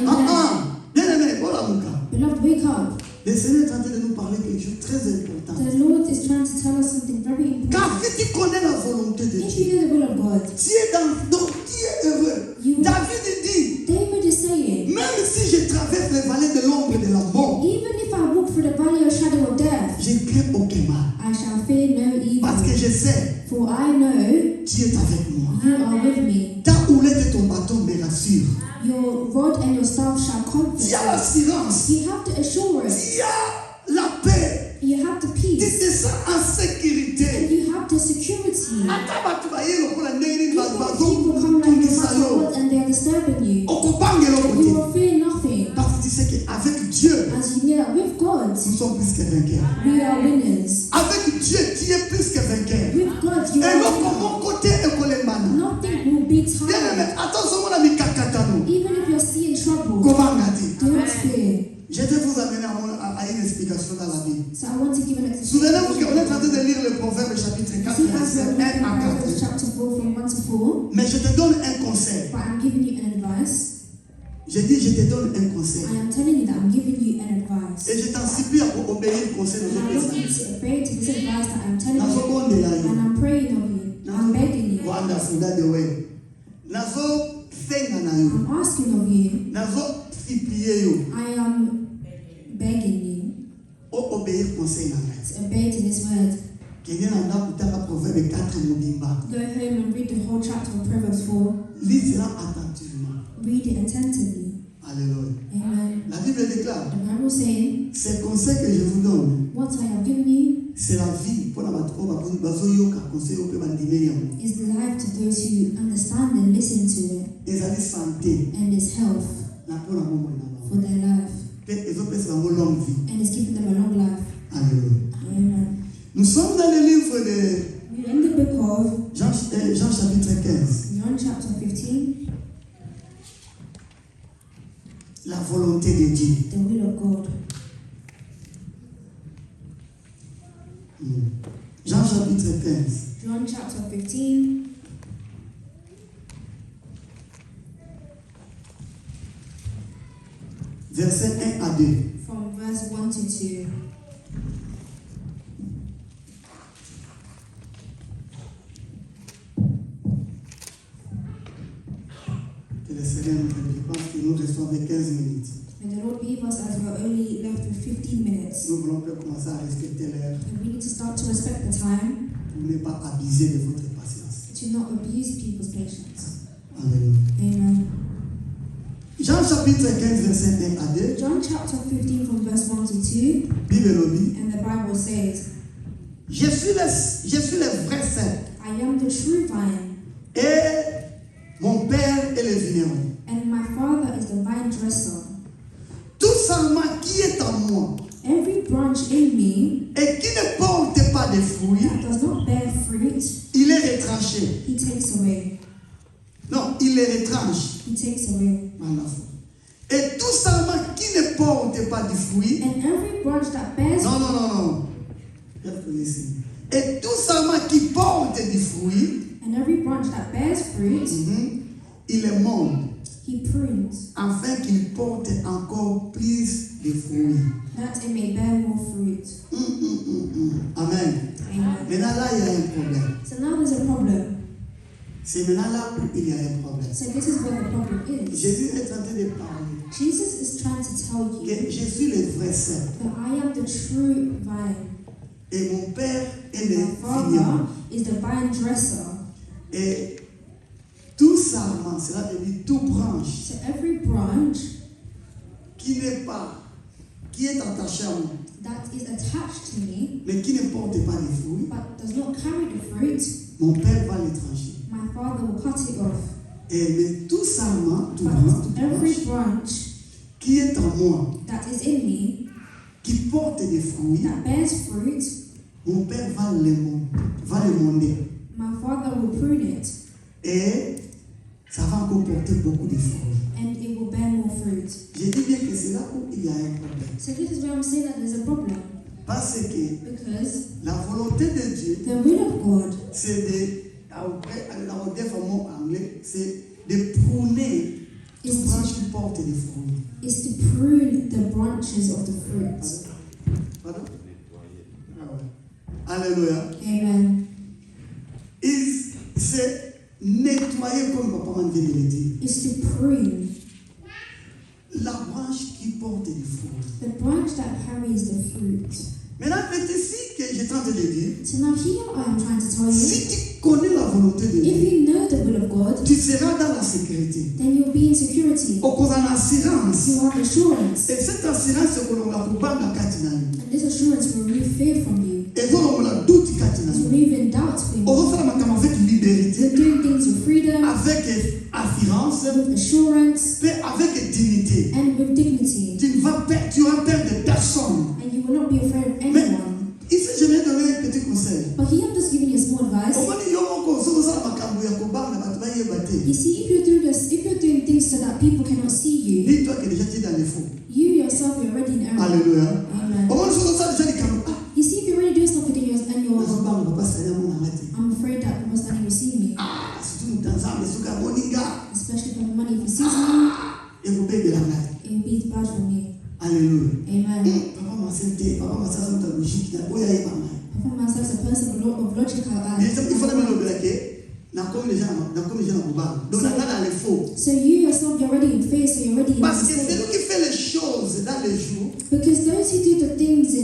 Amen. Bien-aimé, voilà mon cas. Beloved, wake up. Le Seigneur est en train de nous parler de quelque chose de très important. The Lord is trying to tell us something very Car important. si tu connais la volonté de If Dieu, you know the will of God, tu es donc tu es heureux. You- David dit, David is saying, même si je traverse les vallées de l'ombre et de la mort, even if I walk through the valley of shadow of death, je crains aucun mal. I shall fear no Parce que evil. je sais, For I know tu es avec moi. you are with me. Ta houlette et ton bâton me rassurent. Your rod and your staff shall comfort Tu as you. l'assurance. You have the assurance. Tu as la paix. You have the Tu peace. te sens en sécurité. And you have the security. Ata bato baye lokola ndenge nini People come like no bazotungisa matter yo. what and they are disturbing you. Okobangela You kote. will fear nothing. Parce que tu sais qu'avec Dieu, As you know that with God, nous sommes plus que vainqueurs. we are winners. Avec Dieu, tu es plus que vainqueur. With God, you Et are donc, winners. mon côté est kolemana. Nothing will be Bien aimé, tired. attention, mon ami Kakatano. Even if you're seeing trouble, Comment ngati? don't fear. Je vais vous amener à une explication dans la Bible. So I want to give an explanation. Souvenez-vous qu'on est en train de lire le Proverbe chapitre 4, See, as verset we're 1 reading à Proverbs 4. chapter 4 from 1 to 4, Mais je te donne un conseil. but I'm giving you an advice. Je dis, je te donne un conseil. I am telling you that I'm giving you an advice. Et je t'en supplie à obéir le conseil de And I notre want you Seigneur. to obey to this advice that I'm telling Nazo you. bonde la yo. And I'm praying of you. I'm begging you. Wonderful, that the way. Nazo senga na yo. I'm asking of you. Nazo supplier yo. I am begging you O obéir conseil na ngai. to obey to this word. Kenya na nda kutaka Proverbe 4 mobimba. Go home and read the whole chapter of Proverbs 4. Lisez-la attentivement. Read it attentively. Alléluia. Amen. La Bible déclare, The Bible saying, ces conseils que je vous donne, what I have given you c'est la vie pour la bazoyoka conseil au pe bandimeli yango. is the life to those who understand and listen to it, Ezali santé and is health na pona bomoi na bango. for their life, Pe ezopesa bango longue vie. and is giving them a long life. Alléluia. Amen. Nous sommes dans le livre de We're in the book of Jean chapitre 15. John chapter 15. la volonté de Dieu. the will of God. Jean chapitre 15. John chapter 15, Verset 1 à 2. from verse 1 to 2. Que le Seigneur nous aide. Je pense que nous restons avec 15 minutes. May the Lord be with us as we're only left with 15 minutes. Nous voulons commencer à respecter l'heure And we need to start to respect the time, pour ne pas abuser de votre patience. to not abuse people's patience. Alléluia. Amen. Jean chapitre 15, verset 1 à 2. John chapter 15 from verse 1 to 2, Bible lobby. and the Bible says, Je suis le vrai cep I am the true vine, et mon père est le vigneron. and my Father is the vine dresser. Tout sarment qui est en moi Every branch in me et qui ne porte pas de fruits, that does not bear fruit, il est retranché. he takes away. Non, il les retranche. He takes away. Et tout sarment qui ne porte pas de fruits, And every branch that bears non. Et tout sarment qui porte du fruit, and every branch that bears fruit, il les monte he prunes, afin qu'il porte encore plus de fruits. that it may bear more fruit. Amen. Amen. Maintenant là, il y a un problème. So now there's a problem. C'est maintenant là où il y a un problème. So this is where the problem is. Jésus est en train de parler Jesus is trying to tell you que je suis le vrai cep that I am the true vine. et mon père est le My vigneron. Father is the vine dresser. Et tout sarment, cela veut dire tout branche So every branch qui n'est pas, qui est attaché à moi, that is attached to me mais qui ne porte pas de fruits, but does not carry the fruit, mon père va le trancher. my Father will cut it off. Et mais tout sarment, tout branche, But toute every branche branch qui est en moi, that is in me qui porte des fruits, that bears fruit, mon père va le monder. my Father will prune it, Et ça va encore porter beaucoup de fruits. and it will bear more fruit. Je dis bien que c'est là où il y a un problème. So this is where I'm saying that there's a problem, Parce que because la volonté de Dieu, the will of God c'est de prôner toute branche qui porte des fruits. is to prune the branches of the fruit. Pardon? Ah ouais. Alléluia. Amen. C'est nettoyer, comme papa m'a vient de le dire, Is to prune la branche qui porte des fruits. the branch that carries the fruit. Maintenant, c'est ici que j'étais en train de dire, So now here I am trying to tell you, si tu connais la volonté de if Dieu, you know the will of God, tu seras dans la sécurité. then you'll be in security. Au cause en assurance. You have assurance. Et cette assurance, c'est qu'on a pour banga katina. And this assurance will remove fear from you. Et donc, on a doute katina. It's removing doubt from you. On va faire ma avec liberté, You're doing things with freedom, avec assurance, with assurance, mais avec dignité. and with dignity. Tu auras peur de personne. And you will not be afraid of Mais anyone. ici, je vais donner un petit conseil. But here I'm just giving you a small advice. Au moins, il y a un conseil, ça va cambier, ça va You see, if you're doing things so that people cannot see you, dis-toi que déjà tu es dans les faux. you yourself you're already in error. Alléluia. Amen. Au moins, ça déjà les cambios. You see, if you're already doing something and you're, Papa, ça y est, mon amati. I'm afraid that the most will see me, Ah, si tu nous ça, mais ce qu'a moninga, especially for the money. If he sees me, et vous bébé la main. it will be bad for me. Alléluia. Amen. Papa m'a senté, papa m'a senté dans la logique, il a beau y aller maman. I find myself as a person of logical Il eyes. faut même le braquer, n'a comme les gens au bar. Donc, on a dans les faux. So you yourself, you're already in fear, so you're already in Parce que c'est mistake. nous qui fait les choses dans les jours. Because those who do the things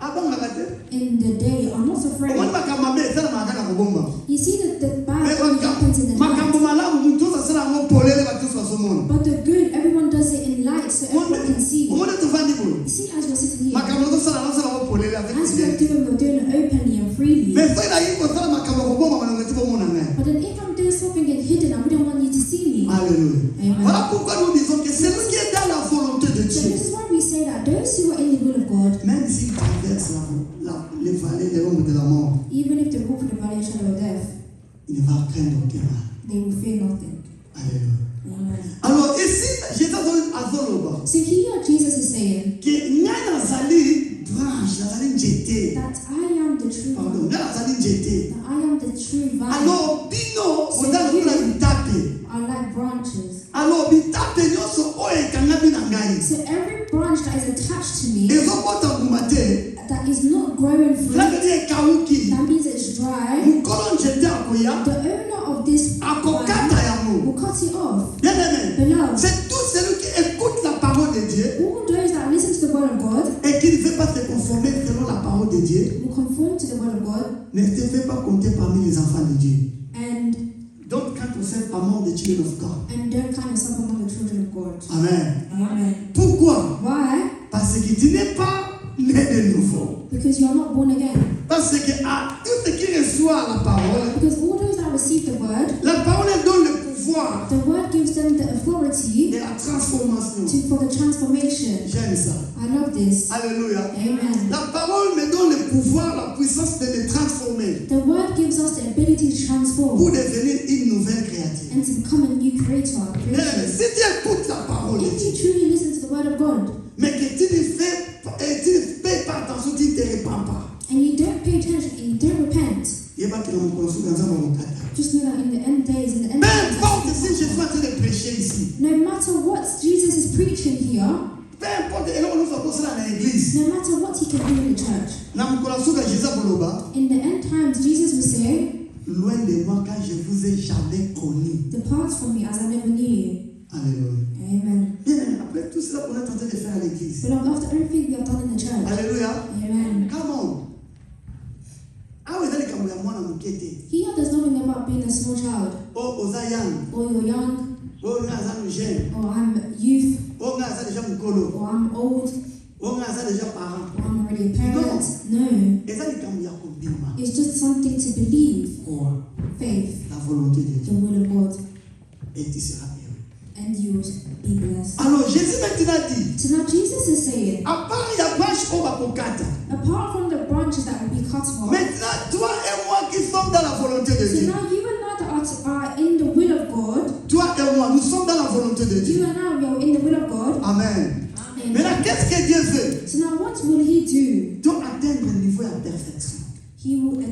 Avant la raté. in the day are not Au afraid. moins, ma camamé, ça m'a gagné la bombe. You see that the Mais bad thing happens in the ma night. cambo malamu, tout ça sera mon polé, les bateaux sur ce monde. But the good, everyone does it in light so everyone can see. Au moins, tu vas dire, You see, as we're sitting ma here, cambo, tout ça, mon polé, avec as les we're doing it openly and freely. mais ça, il a eu pour ça, ma cambo, bombe, on a tout le monde en main. But then if I'm doing something in hidden, I wouldn't want you to see me. Alléluia. Amen. Voilà pourquoi nous disons que c'est nous qui est dans la volonté de So Dieu. this is why we say that those who are in the will of God, Même s'il traverse les vallées, les ombres de la mort, even if they walk through the valley of shadow of death, il ne va craindre aucun mal. they will fear nothing. Alléluia. Amen. Alors ici, j'étais à Zoloba. So every branch that is attached to me ezobota mbuma te, that is not growing fruit, cela veut dire ekauki. that means it's dry. Mukolo nzete akoya, The owner of this akokata vine yango. will cut it off. Bien aimé. Beloved, C'est tout celui qui écoute la parole de Dieu all those that listen to the word of God et qui ne veut pas se conformer selon la parole de Dieu, will conform to the word of God, ne te fais pas compter parmi les enfants de Dieu. and Don't count yourself among the children of God. don't count yourself among the children of God. Amen. Amen. Pourquoi? Why? Parce que tu n'es pas né de nouveau. Because you are not born again. Parce que à tout ce qui reçoit la parole, Because all those that receive the word, la parole donne le pouvoir the word gives them the authority de la transformation. for the transformation. J'aime ça. I love this. Alléluia. Amen. La parole me donne le pouvoir, la puissance de me transformer The word gives us the ability to transform pour devenir une nouvelle créature. and to become a new creator. Si tu écoutes la parole de If Dieu, you truly listen to the word of God mais que tu ne fais pas attention, tu ne te répands pas. and you don't pay attention and you don't repent, Il n'y a pas que dans mon conseil, dans un moment. just know that in the end days, in the end Peu times, importe si je suis en train de prêcher ici, no matter what Jesus is preaching here, peu importe, et là on nous fait cela dans l'église. no matter what he can do in the church, Dans mon conseil, Jésus Boloba, in the end times, Jesus will say, loin de moi car je vous ai jamais connu. depart from me as I never knew you. Alléluia. Amen. Bien, après tout cela qu'on est en train de faire à l'église. Beloved, after everything we have done in the church, Alléluia. amen. Come on. Ah oui, d'aller comme moi dans mon quête. Here does not mean about being a small child, Oh, Ozayan. or you're young, Oh, Nazan jeune. or I'm youth, Oh, Nazan déjà mukolo. or I'm old, Oh, Nazan déjà parent. or I'm already a parent. No. Et ça, il y a combien? It's just something to believe, Quoi? faith, La volonté de the Dieu. will of God, Et tu seras heureux. and you will be blessed. Alors, Jésus maintenant dit, So now Jesus is saying, à part la branche qu'on va kokata. apart from the branches that will be cut off, Maintenant, toi et moi qui sommes dans la volonté de so Dieu. now you and I that are in the will of God, Toi et moi, nous sommes dans la volonté de you Dieu. and I we are in the will of God. Amen. Amen. Maintenant, qu'est-ce que Dieu fait? So now what will he do? Pour atteindre le niveau de perfection. He will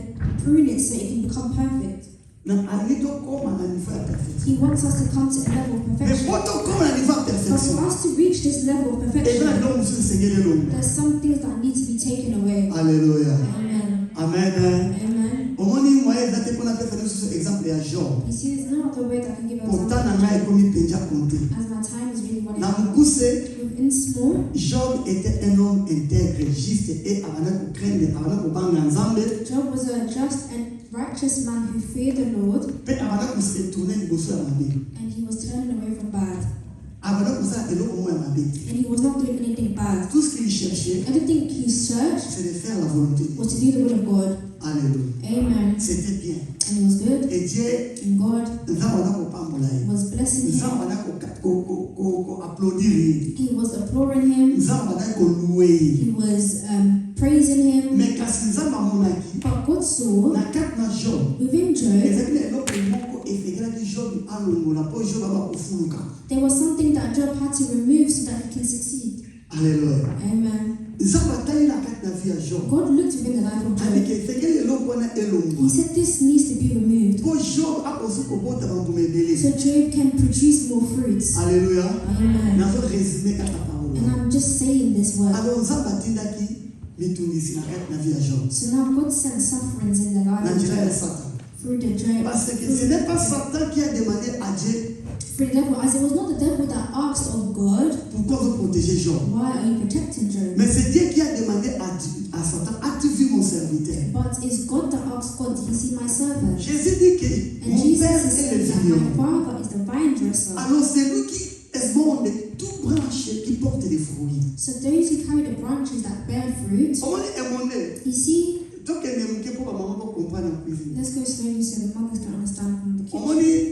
prune it so it can become perfect. Dans un niveau comme un niveau de perfection. He wants us to come to a level of Mais perfection. pour comme un niveau de But perfection, for us to reach this level of et perfection, bien, l'homme sur le Seigneur est l'homme. there's some things that need to be taken away. Alléluia. Amen. Amen. Amen. Au moment où moi, j'ai qu'on a fait cet exemple de Job. You see, there's no other way that I can give an Pourtant, example. on a commis déjà compté. As my time is really running Dans out. mon coup, c'est Within small, Job était un homme intègre, juste et avant de craindre, avant de bang ensemble, Job was a just and righteous man who feared the Lord, puis avant de se retourner du bossu à la main. and he was turning away from bad. Avant de ça, il a au moins ma bête. And he was not doing anything bad. Tout ce qu'il cherchait, Everything he searched c'est de faire la volonté de Dieu. was to do the will of God. Alléluia. Amen. C'était bien. And it was good. Et Dieu, And God nous avons pas moulay. was blessing Nous him. avons applaudir. He was applauding him. Nous avons louer. He was praising him. Mais quand nous avons monaki, But God saw na quatre na Job. within Job, Ezali na eloko moko efekela Job alongola po Job aba kofuluka. there was something that Job had to remove so that he can succeed. Alléluia. Amen. Nzambe atali na kati na vie ya Job. God looked within the life of Job. Avec efekeli eloko wana He elongo. said this needs to be removed Po Job akosi kobota bambuma ebele. so Job can produce more fruits. Alléluia. Amen. Nazo résumer kaka parole. And I'm just saying this word. Alors Nzambe atindaki mitungisi na kati na vie ya Job. So now God sent sufferings in the life Na of njira ya Job Satan. through the Job. Parce que ce n'est pas Satan qui a demandé à Dieu Through the devil, as it was not the devil that asked of God, pourquoi vous protégez Job. why are you protecting Job? Mais c'est Dieu qui a demandé à Satan, as-tu vu mon serviteur? But it's God that asked God, did you see my servant? Jésus dit que And mon Jesus Père is est le saying that vigneron. my Father is the vine dresser. Alors c'est lui qui est bon de tout branche qui porte des fruits. So those who carry the branches that bear fruit, On est monnaie. you see, Donc elle est montée pour que maman pour comprendre la cuisine. let's go slowly so the mothers can understand from the On kitchen. dit,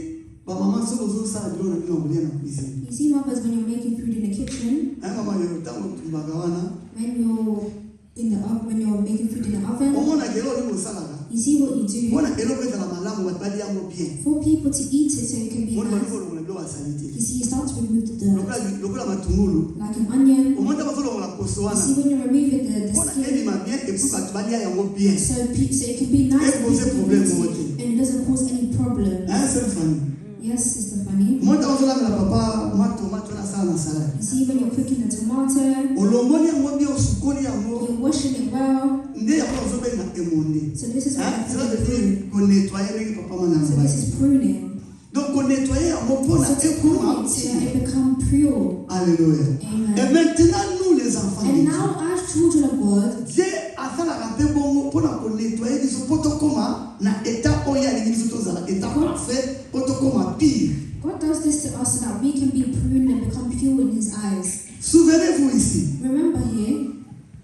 maman se pose ça à l'eau dans la cuisine. You see mothers when you're making food in the kitchen, Hein maman il y a tant de magawana. when you're in the oven, when you're making food in the Au oven, moins la gueule au salade. you see what you do On a gueule au la malamu wa bali yango bien. for people to eat it so it can be On va nice. nous le bloc à salité. You see, you start to remove the dirt, Lokola matungulu. like an onion. Au moins t'as pas la You posoana. see, when you're removing the On a skin, aimé ma bien et puis tu bali yango bien. so it can be nice Et poser and problème easy, au côté. and it doesn't cause any problem. Hein c'est famille. Yes, Sister Fanny. Moi t'as besoin de la papa, moi tomate na ça na salade. You see, when you're cooking the water, olongoli yango bien osukoli yango you're washing it well. nde yango ozobenga émoné. So this is what I Cela call veut pruning. dire konettoye ndenge papa mwana So this is pruning. donc konettoye yango mpona So to ekoma prune it so that it become pure. alléluia. Amen. Et maintenant nous les enfants de And Dieu, now as children of God, Dieu asalaka mpe bongo mpona konettoye biso mpo tokóma na état oyo alingi biso tozala état parfait mpo tokóma pire. God does this to us so that we can be pruned and become pure in His eyes. Souvenez-vous ici. Remember here,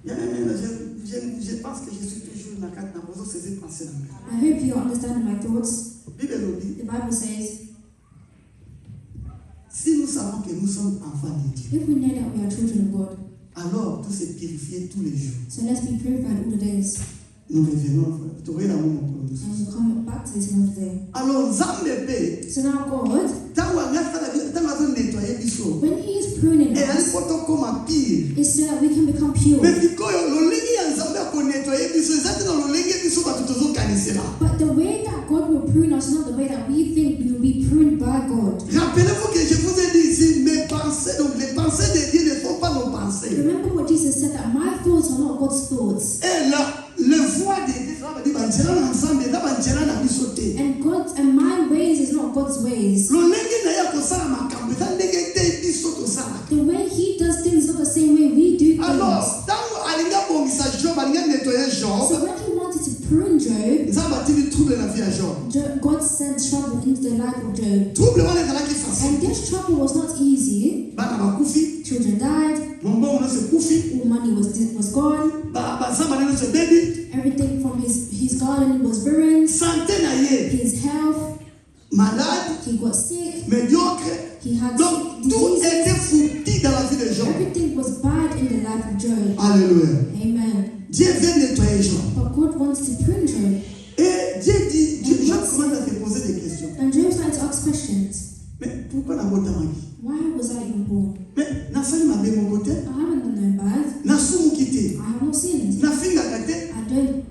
Je pense que je suis toujours dans la position de ces pensées. I hope you understand my thoughts. La Bible dit, The Bible says, si nous savons que nous sommes enfants de Dieu, if we know that we are children of God, alors tout se purifier tous les jours. so let's be purified all the days. Nous revenons, tu vois, l'amour mon And we'll come back to this another day. alors, Nzambe pe, So now God, tango azo nettoyer biso, when He is pruning et ali us, poto koma pire. it's so that we can become pure. Mais sikoyo lolenge ya Nzambe ko nettoyer biso, ezati na lolenge biso bato tozokanisela. But the way that God will prune us is not the way that we think we will be pruned by God. Rappelez-vous que je vous ai dit ici, mes pensées, donc les pensées de Dieu ne sont pas nos pensées. Remember what Jesus said, that my thoughts are not God's thoughts. Et là, le voix de Dieu, ça veut dire banjela na Nzambe, na banjela na biso te. And my ways is not God's ways. Lolenge na ya kosala makambo, eza ndenge te biso tosala. The way He does things is not the same way we do things. Alors, tango alinga bongisa Job, alinga nettoyer So Job, when He wanted to prune Job, Nzambe atili trouble na vie ya Job. God sent trouble into the life of Job. Trouble wana ezalaki facile. And this trouble was not easy. Bana bakufi, Children died, mombongo nyonso ekufi, all money was gone, bazamba na nyonso ebebi, everything from his garden was ruined, sante na ye, his health, malade, he got sick, médiocre. he had Donc, tout diseases. était foutu dans la vie de Job. Everything was bad in the life of Job. Alléluia. Amen. Dieu vient nettoyer Job. But God wants to prune Job. Et Dieu dit, Job commence à se poser des questions. And Job started to ask questions. Mais pourquoi nabotamaki? Why was I even born? Mais nasali mabe mon côté, I haven't done no bad. nasumuki te, I have not sinned. nafingaka te, I don't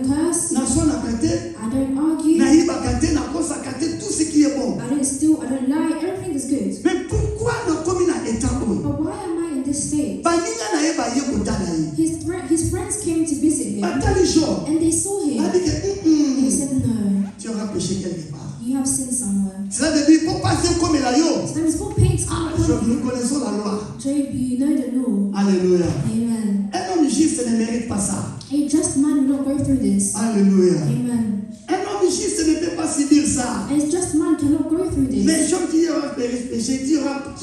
curse. naswanaka te, I don't argue. nayibaka te, nakosaka te, tout ce qui est bon. I don't steal. I don't lie. Everything is good. Mais pourquoi nakomi na état oyo? But why am I in this state? Baninga na ye baye kotala ye. His friends came to visit him Batali Job, and they saw him. adi ke They said, no, tu auras péché quelque part. you have sinned somewhere. Cela veut dire, pour passer comme la yo. So there is more pain to Ah, come Job, upon nous you. connaissons la loi. Job, you know the law. Alléluia. Amen. Un homme juste ne mérite pas ça. A just man will not go through this. Alléluia. Amen. Un homme juste ne peut pas subir ça. A just man cannot go through Mais this. Job, tu auras péché, tu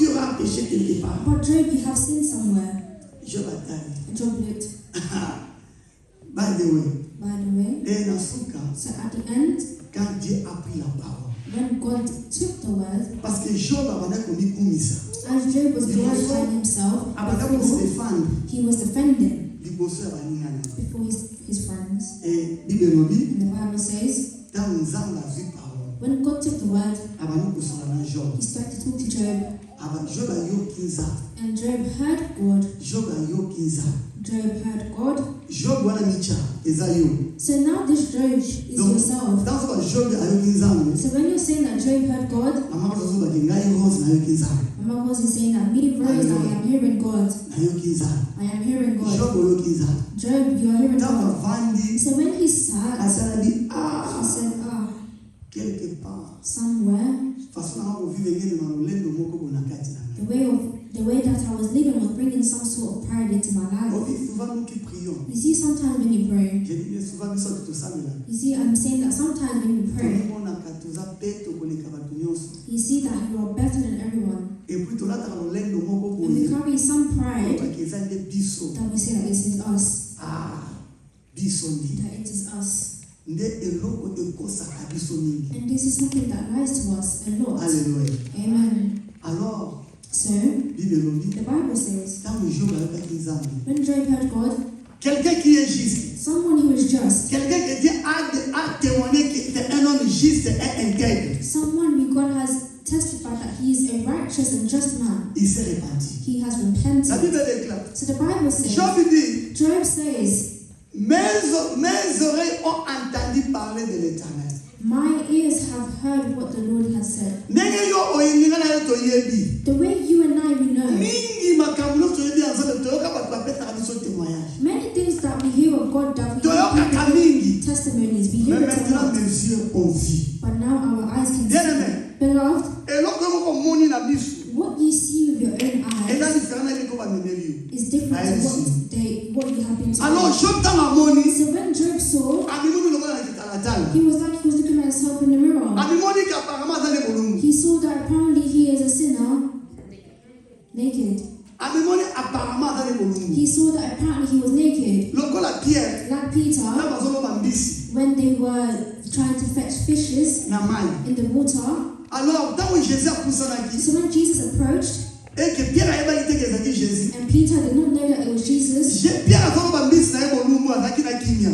auras péché quelque part. But Job, you have sinned somewhere. Job a dit. And Job looked, By the way, by the way. et dans son cas, So at the end, quand Dieu a pris la parole, when God took the word, parce que Job a dit qu'on dit ça. as Job was glorifying himself, A dit qu'on se défend. he was defending Du bosseur à Ningana. before his friends. Et Bible nous dit, And the Bible says, dans nous avons la vie parole. when God took the word, Avant nous sommes dans Job. he started to talk to Job. Avant Job a eu 15 ans. And Job heard God. Job a eu 15 ans. Job heard God. Job wana micha ezayo. So now this Job is Donc, yourself. dans ce cas, Job a eu 15 ans. So when you're saying that Job heard God, Maman va dire que ngai rose na eu 15 ans. Mama wasn't saying that me, Rose, I am hearing God. Na eu 15 ans. I am hearing God. Job a eu 15 ans. Job, you are hearing Dans God. vandi So when he sat, asala dit he ah said, quelque part. somewhere, Façon na ko vivre ngene na lendo moko bona kati na. the way that I was living was bringing some sort of pride into my On life. dit souvent nous qui prions. You see, sometimes when you pray, Je dis souvent biso tout ça là. you see, I'm saying that sometimes when you pray, On a katuza peto koleka batu nyonso. you see that you are better than everyone. Et puis to lata na lendo moko And we boye. carry some pride Parce que ça de biso. that we say that this is us, Ah biso ndi. that it is us. Nde eloko ekosaka biso mingi. And this is something that lies to us a lot. Alléluia. Amen. Alors, So, Bible nous dit, the Bible says, tant que Job a eu 15 ans, when Job heard God, quelqu'un qui est juste, someone who is just, quelqu'un que Dieu a témoigné que c'est un homme juste et intègre, someone who God has testified that he is a righteous and just man, il s'est répandu. he has La repented. Bible déclare, So the Bible says, Job dit, Job says, mes oreilles ont entendu parler de l'Éternel. my ears have heard what the Lord has said. Ndenge yo oyinga na yo toyebi. The way you and I we know, Mingi makambo nyonso toyebi ensemble yeux ont vu. but now our eyes can Bien see. aimé. Beloved, Et lorsque vous moni na bisu, what you see with your own et là eyes différent avec quoi va mener is different to what you have been told. alors Job dans la moni, So when Job saw, ami moni le voilà à la table. he was like he was looking at himself in the mirror. Ami moni qu'apparemment dans les bolongo. He saw that apparently he is a sinner, naked. Ami moni apparemment dans les bolongo. He saw that apparently he was naked. Lorsque la pierre, Like Peter, là bazolo bambisi when they were trying to fetch fishes na mai. in the water. Alors dans Jésus a poussé na qui So when Jesus approached, et que Pierre a été que c'était Jésus. and Peter did not know that it was Jesus, Pierre a fait bambisi na bolongo avec la kimia.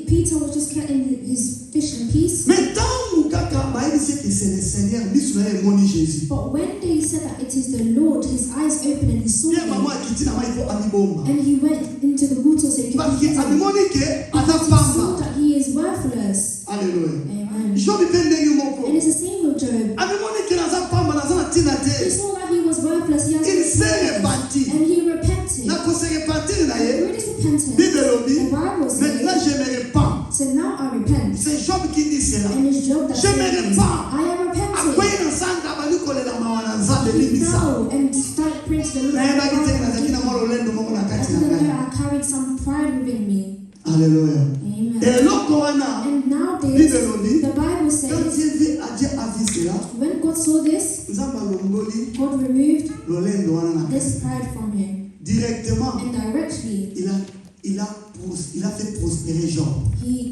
Peter was just getting his fish in peace. Mais tant mukaka ba il sait que c'est le Seigneur, biso na moni Jésus. But when they said that it is the Lord, his eyes opened and he saw Pierre him. maman kiti na mai faut ami bomba. And he went into the water so he could Parce be que ami him. moni que ata Because he saw pamba. that he is worthless. Alléluia. Amen. Job était ndenge moko. And it's the same with Job. Ami moni que na pamba na sana tina He te. saw that he was worthless. He has Il no s'est purpose. repenti. And he repented. Na ko se repentir na He ye. really repented. Bible lobi. The Bible Maintenant says, je me repens. so now I repent. C'est Job qui dit cela. And it's Job that Je me says, this. repens. I am repenting. Akwai na sanga bali kolela mawana nzambe He limisa. fell and start praying to the Lord. Na yeba I kitenge na zakina moro lendo moko na kati na didn't know ngai. I carried some pride within me. Alléluia. Amen. Et loko wana And nowadays, Bible lobi. the Bible Quand says, Dieu a vu cela, when God saw this, nzambe alongoli God removed lolendo wana na this pride from him. directement. And directly, Il a fait prospérer Job.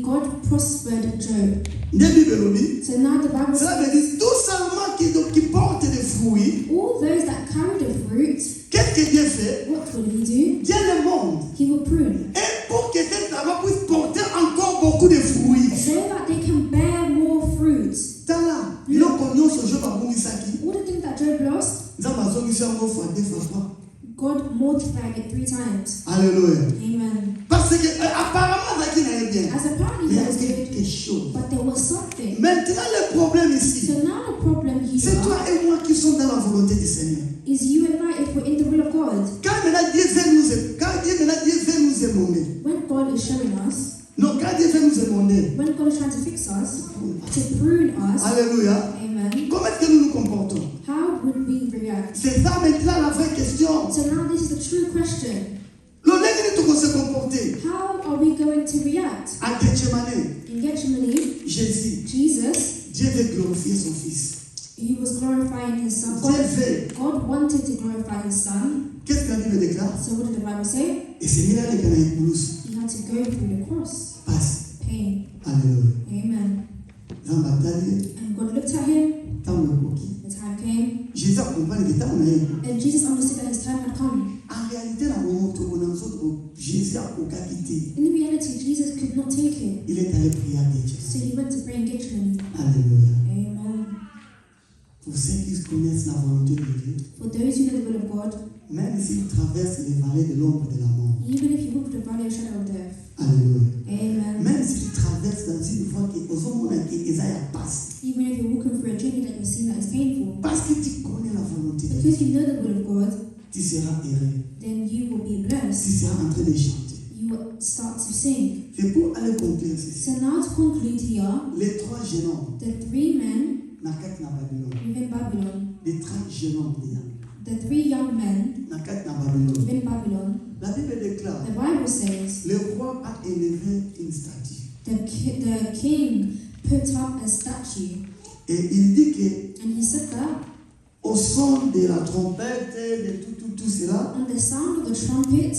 God prospered Job. Nde Bible lobi. So now the Bible Cela veut says, dire tout simplement qui porte des fruits. all those that carry the fruit, Qu'est-ce que Dieu fait? what will he do? Dieu le monde. He will prune, Et pour que cet travail puisse porter encore beaucoup de fruits. so that they can bear more fruit. Tala, biloko nyonso Job abongisaki. All the things that Job lost, Nzambe azongisi yango fois 2 fois 3. God multiplied it 3 times. Alléluia. Amen. Parce que apparemment zaki na ye bien. As apparently Il y he a was good, quelque chose. but there was something. Maintenant le problème ici, So now the problem c'est here toi et moi qui sommes dans la volonté du Seigneur. is you and I, if we're in the will of God. Quand maintenant Dieu veut nous émonder. When God is showing us, Non, quand Dieu veut nous émonder. when God is trying to fix us, to prune us, Alléluia. amen, Comment est-ce que nous nous comportons? how would we react? C'est ça maintenant la vraie question. So now this is the true question. L'honneur de se comporter. How are we going to react? À Gethsemane, In Gethsemane, Jésus, Jesus, Dieu veut glorifier son Fils. he was glorifying his son. Dieu veut. God wanted to glorify his son. Qu'est-ce que la Bible déclare? So what did the Bible say? Et c'est là que nous avons He had to go through the cross. passe. Pain. Alléluia. Amen. Dans la bataille, And God looked at him. tant le coquille. The time came. Jésus a compris que tant on And Jesus understood that his time had come. en réalité, la honte, Jésus a quitté. In reality, Jesus could not take it. Il est allé prier à Dieu. So he went to pray in Gethsemane. Alléluia. Amen. Pour ceux qui connaissent la volonté de Dieu, For those who know the will of God, même s'ils traversent les vallées de l'ombre de la mort, even if you walk through the valley of shadow of death, Alléluia. amen. Même s'ils traversent dans une voie qui aux hommes qui passe, Even if you're walking through a journey that you've seen that is painful, parce que tu connais la volonté de Dieu, because you know the will of God, tu seras heureux, then you will be tu blessed. seras en train de chanter. You will start to sing. C'est pour aller conclure ceci. So now to conclude here, Les 3 jeunes hommes, the 3 men Nakat na Babylone, within Babylon, les 3 jeunes hommes, the 3 young men Nakat na Babylone. within Babylon, La Bible déclare, the Bible says le roi a élevé une statue. the king put up a statue, Et il dit que and he said that au son de la trompette, de tout cela, on the sound of the trumpet,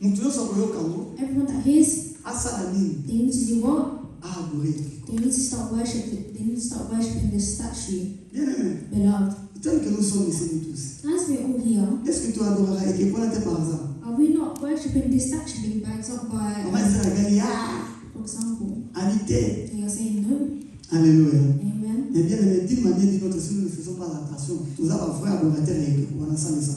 Mutuyo Sakoyo Kango, everyone that hears, Asalani, they need to do what? a adoré. They need to start worshiping. They need to start worshiping this statue, Bien aimé, beloved. tel que nous sommes ici, nous tous, As we're all here, est-ce que tu adoreras et que pour par exemple, are we not worshiping this statue being backed up on va by, dire à Galia, for example, habité. they are saying no? Alléluia. Amen. Mais bien aimé, d'une manière ou d'une autre, si nous ne faisons pas attention, nous avons un vrai adorateur et que on a ça, mais ça.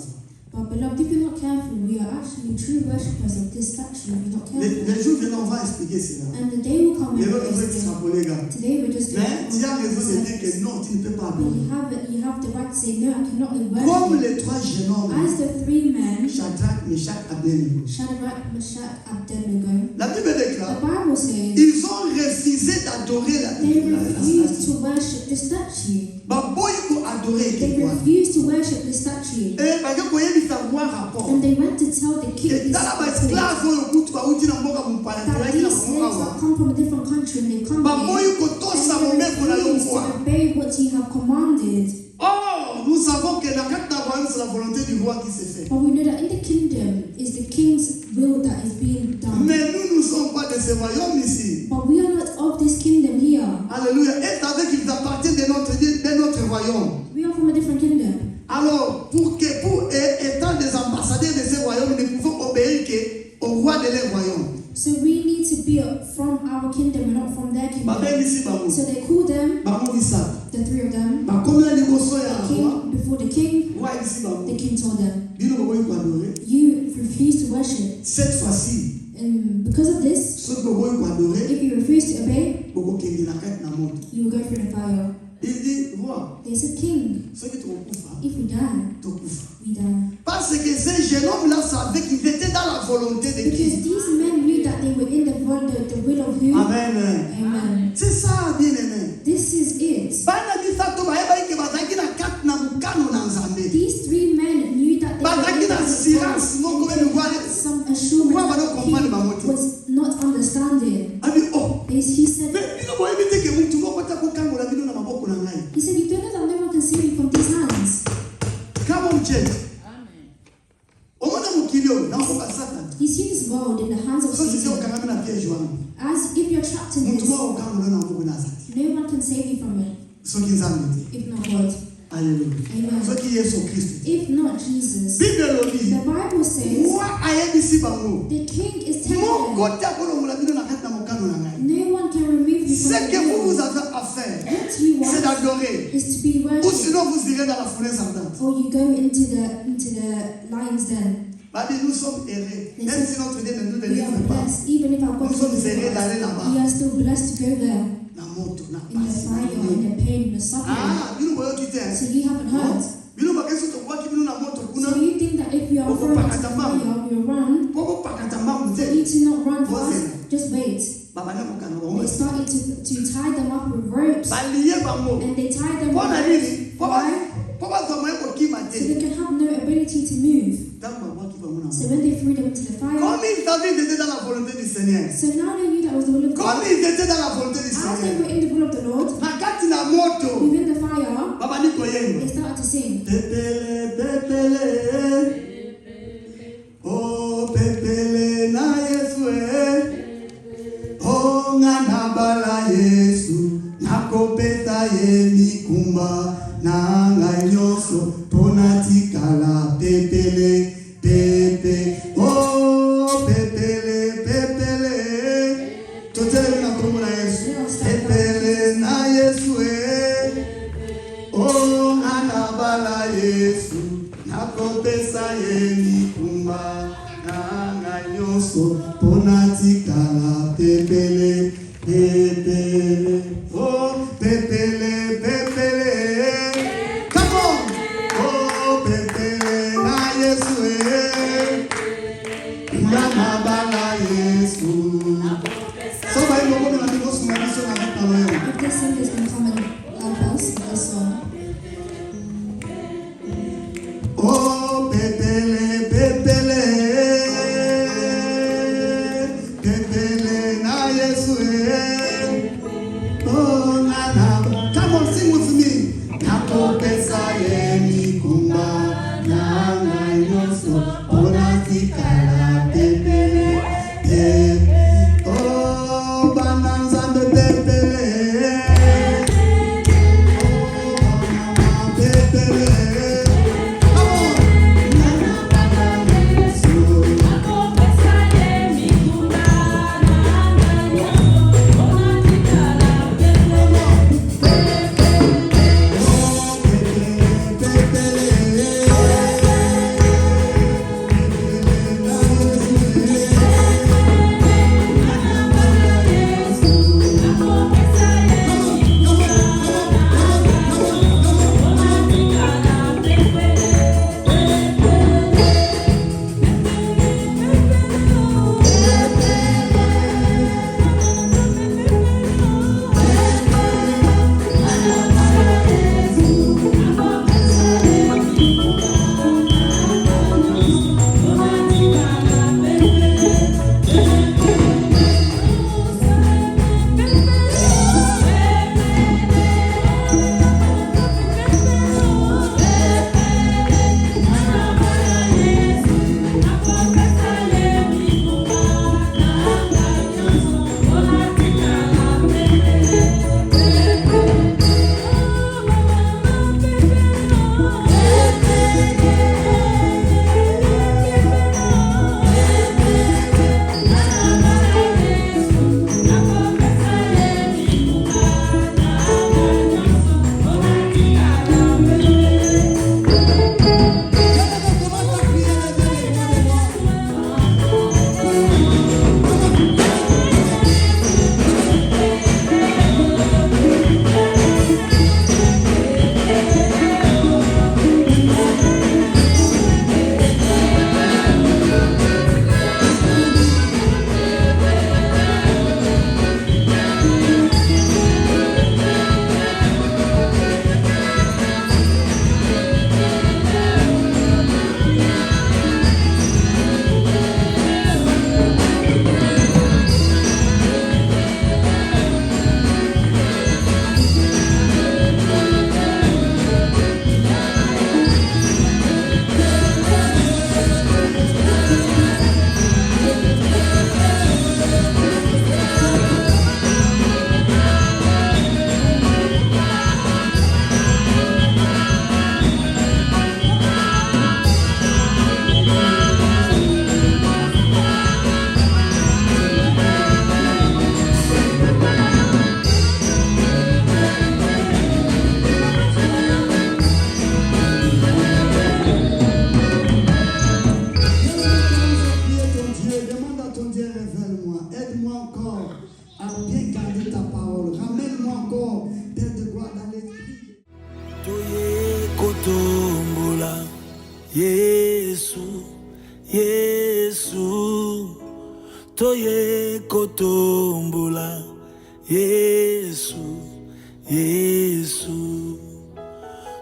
But beloved, if you're not careful, we are actually true worshippers of this statue. If you're not careful, Les jours viennent, on va expliquer cela. and the day will come Les when autres, we ils vont explain. extrapoler, gars. Today we're just Mais tu as raison de dire que non, tu ne peux pas But adorer. you have the right to say, no, I cannot Comme worship. les trois jeunes hommes, As the three men, Shadrach, Meshach, Abednego. Shadrach, Meshach, Abednego, La Bible the déclare, Bible says ils ont refusé d'adorer they la refused statue. to worship the statue. Baboyi ko adorer They quelque quoi. refused to worship the statue. Et parce que koyebi savoir rapport. And they went to tell the king Et this dans la report, esclave oyo kutu bauti na mboka mopaya that tolaki na these slaves bango that awa. come from a different country and they come Baboyi here kotosa and they momeko na yo refuse to kwa. obey what you have commanded. Or, nous savons que la carte d'Abraham, c'est la volonté du roi qui se fait. But we know that in the kingdom is the king's will that is being done. Mais nous ne sommes pas de ce royaume ici. But we are not of this kingdom here. Alléluia. Et avec qu'ils appartiennent de notre royaume. We are from a different kingdom. Alors, pour étant des ambassadeurs de ce royaume, nous pouvons obéir au roi de leur royaume. So we need to be from our kingdom and not from their kingdom. Babel ici, Babou. So they call them, Babou Vissa. the three of them, Comme il y a des gosses, the king, before the king, roi ici, Babou. the king told them, Dis-nous comment il faut adorer. you refuse to worship. Cette fois-ci, And because of this, ceux qui vont adorer, if you refuse to obey, beaucoup qui la quête na monte. you will go through the fire. Il dit, roi, They said, king, ceux qui te recoufent, if we die, te recoufent. we die. Parce que ces jeunes hommes-là savaient qu'ils étaient dans la volonté de Because qui. these men knew that they were in the will of who? Amen. Amen. C'est ça, bien aimé. This is it. Bana bisato bayeba ike bazaki na kati na mukano na nzambe. These three men knew that they Bazaki na assurance moko be ngwale. some assurance Pourquoi that bana comprendre he bamote? was not understanding. Abi oh. He said, Bino boyebi te ke mutu moko ta kokangola bino na maboko na ngai. you don't know that no one can save you from these hands. Come on, church. Omona mukilio na mboka Satan. You see this world in the hands of So sisi Satan. okangami na piège wangu. As if you're trapped in Mutu this, moko okangola na maboko na Satan. no one can save you from it, Soki nzambe te. if not God. Alléluia. Amen. Soki Yesu Kristo. If not Jesus. Bible lobi. The Bible says Roi ayebisi bango. the king is telling Moko them, ta kolongola bino na kati na mokano na ngai. no one can remove you from Ce the que vous will. avez à faire, What you c'est want d'adorer. is to be Ou worshipped, sinon vous irez dans la falaise ardente. or you go into the lion's den. Babi, nous sommes errés. Même si notre Dieu ne nous We are délivre pas. blessed, even if our God Nous sommes doesn't errés deliver d'aller us, là-bas. we are still blessed to go there Na moto, na in the pasi. fire, in the pain, in the suffering. Ah, bino boyo kite. So you haven't heard. Bino bakesi to kwa kibino na moto kuna. So you think that if we are Boko thrown into the pakatama. fire, we will run. Boko pakata mamu You te. need to not run What's fast. Just wait. Baba na mokano They bango. started to tie them up with ropes, Baliye bango. and they tied them Kwa na with nini? ropes. Kwa Why? ba zama yako kima So te. they can have no ability to move. Tangu ba ki bango na So moto. when they threw them into the fire, Comme ils savaient qu'ils étaient dans la volonté du Seigneur. so now they knew that was the will of God. Comme ils étaient dans la volonté du As they Seigneur. were in the will of the Lord, Na kati na moto. within the fire, Baba ni koyenga. they started to sing. Pepele, pepele, oh pepele na Yesu oh ngana bala Yesu nakopeta ye mikumba na ngai nyonso pona tikala pepele, pepe, oh pepele, pepele, totele na kombo na Yesu pepele na Yesu oh anabala Yesu nakopesa ye mikumba nanga nyonso pona tikala pepele pepele oh pepele pepele come on oh pepele na Yesu anabala Yesu so ba ilo ko na ndiko sumabiso na kitalo yo. If the singers can come and help us with this song. Oh, pepele, pepele, pepele na Yesu oh, na. Come on, sing with me. Nakopesa ye mikumba na nyonso pona tikala pepele, pepele. Oh, bana nzambe pepele. Yesu toye kotombola Yesu Yesu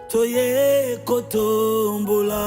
toye kotombola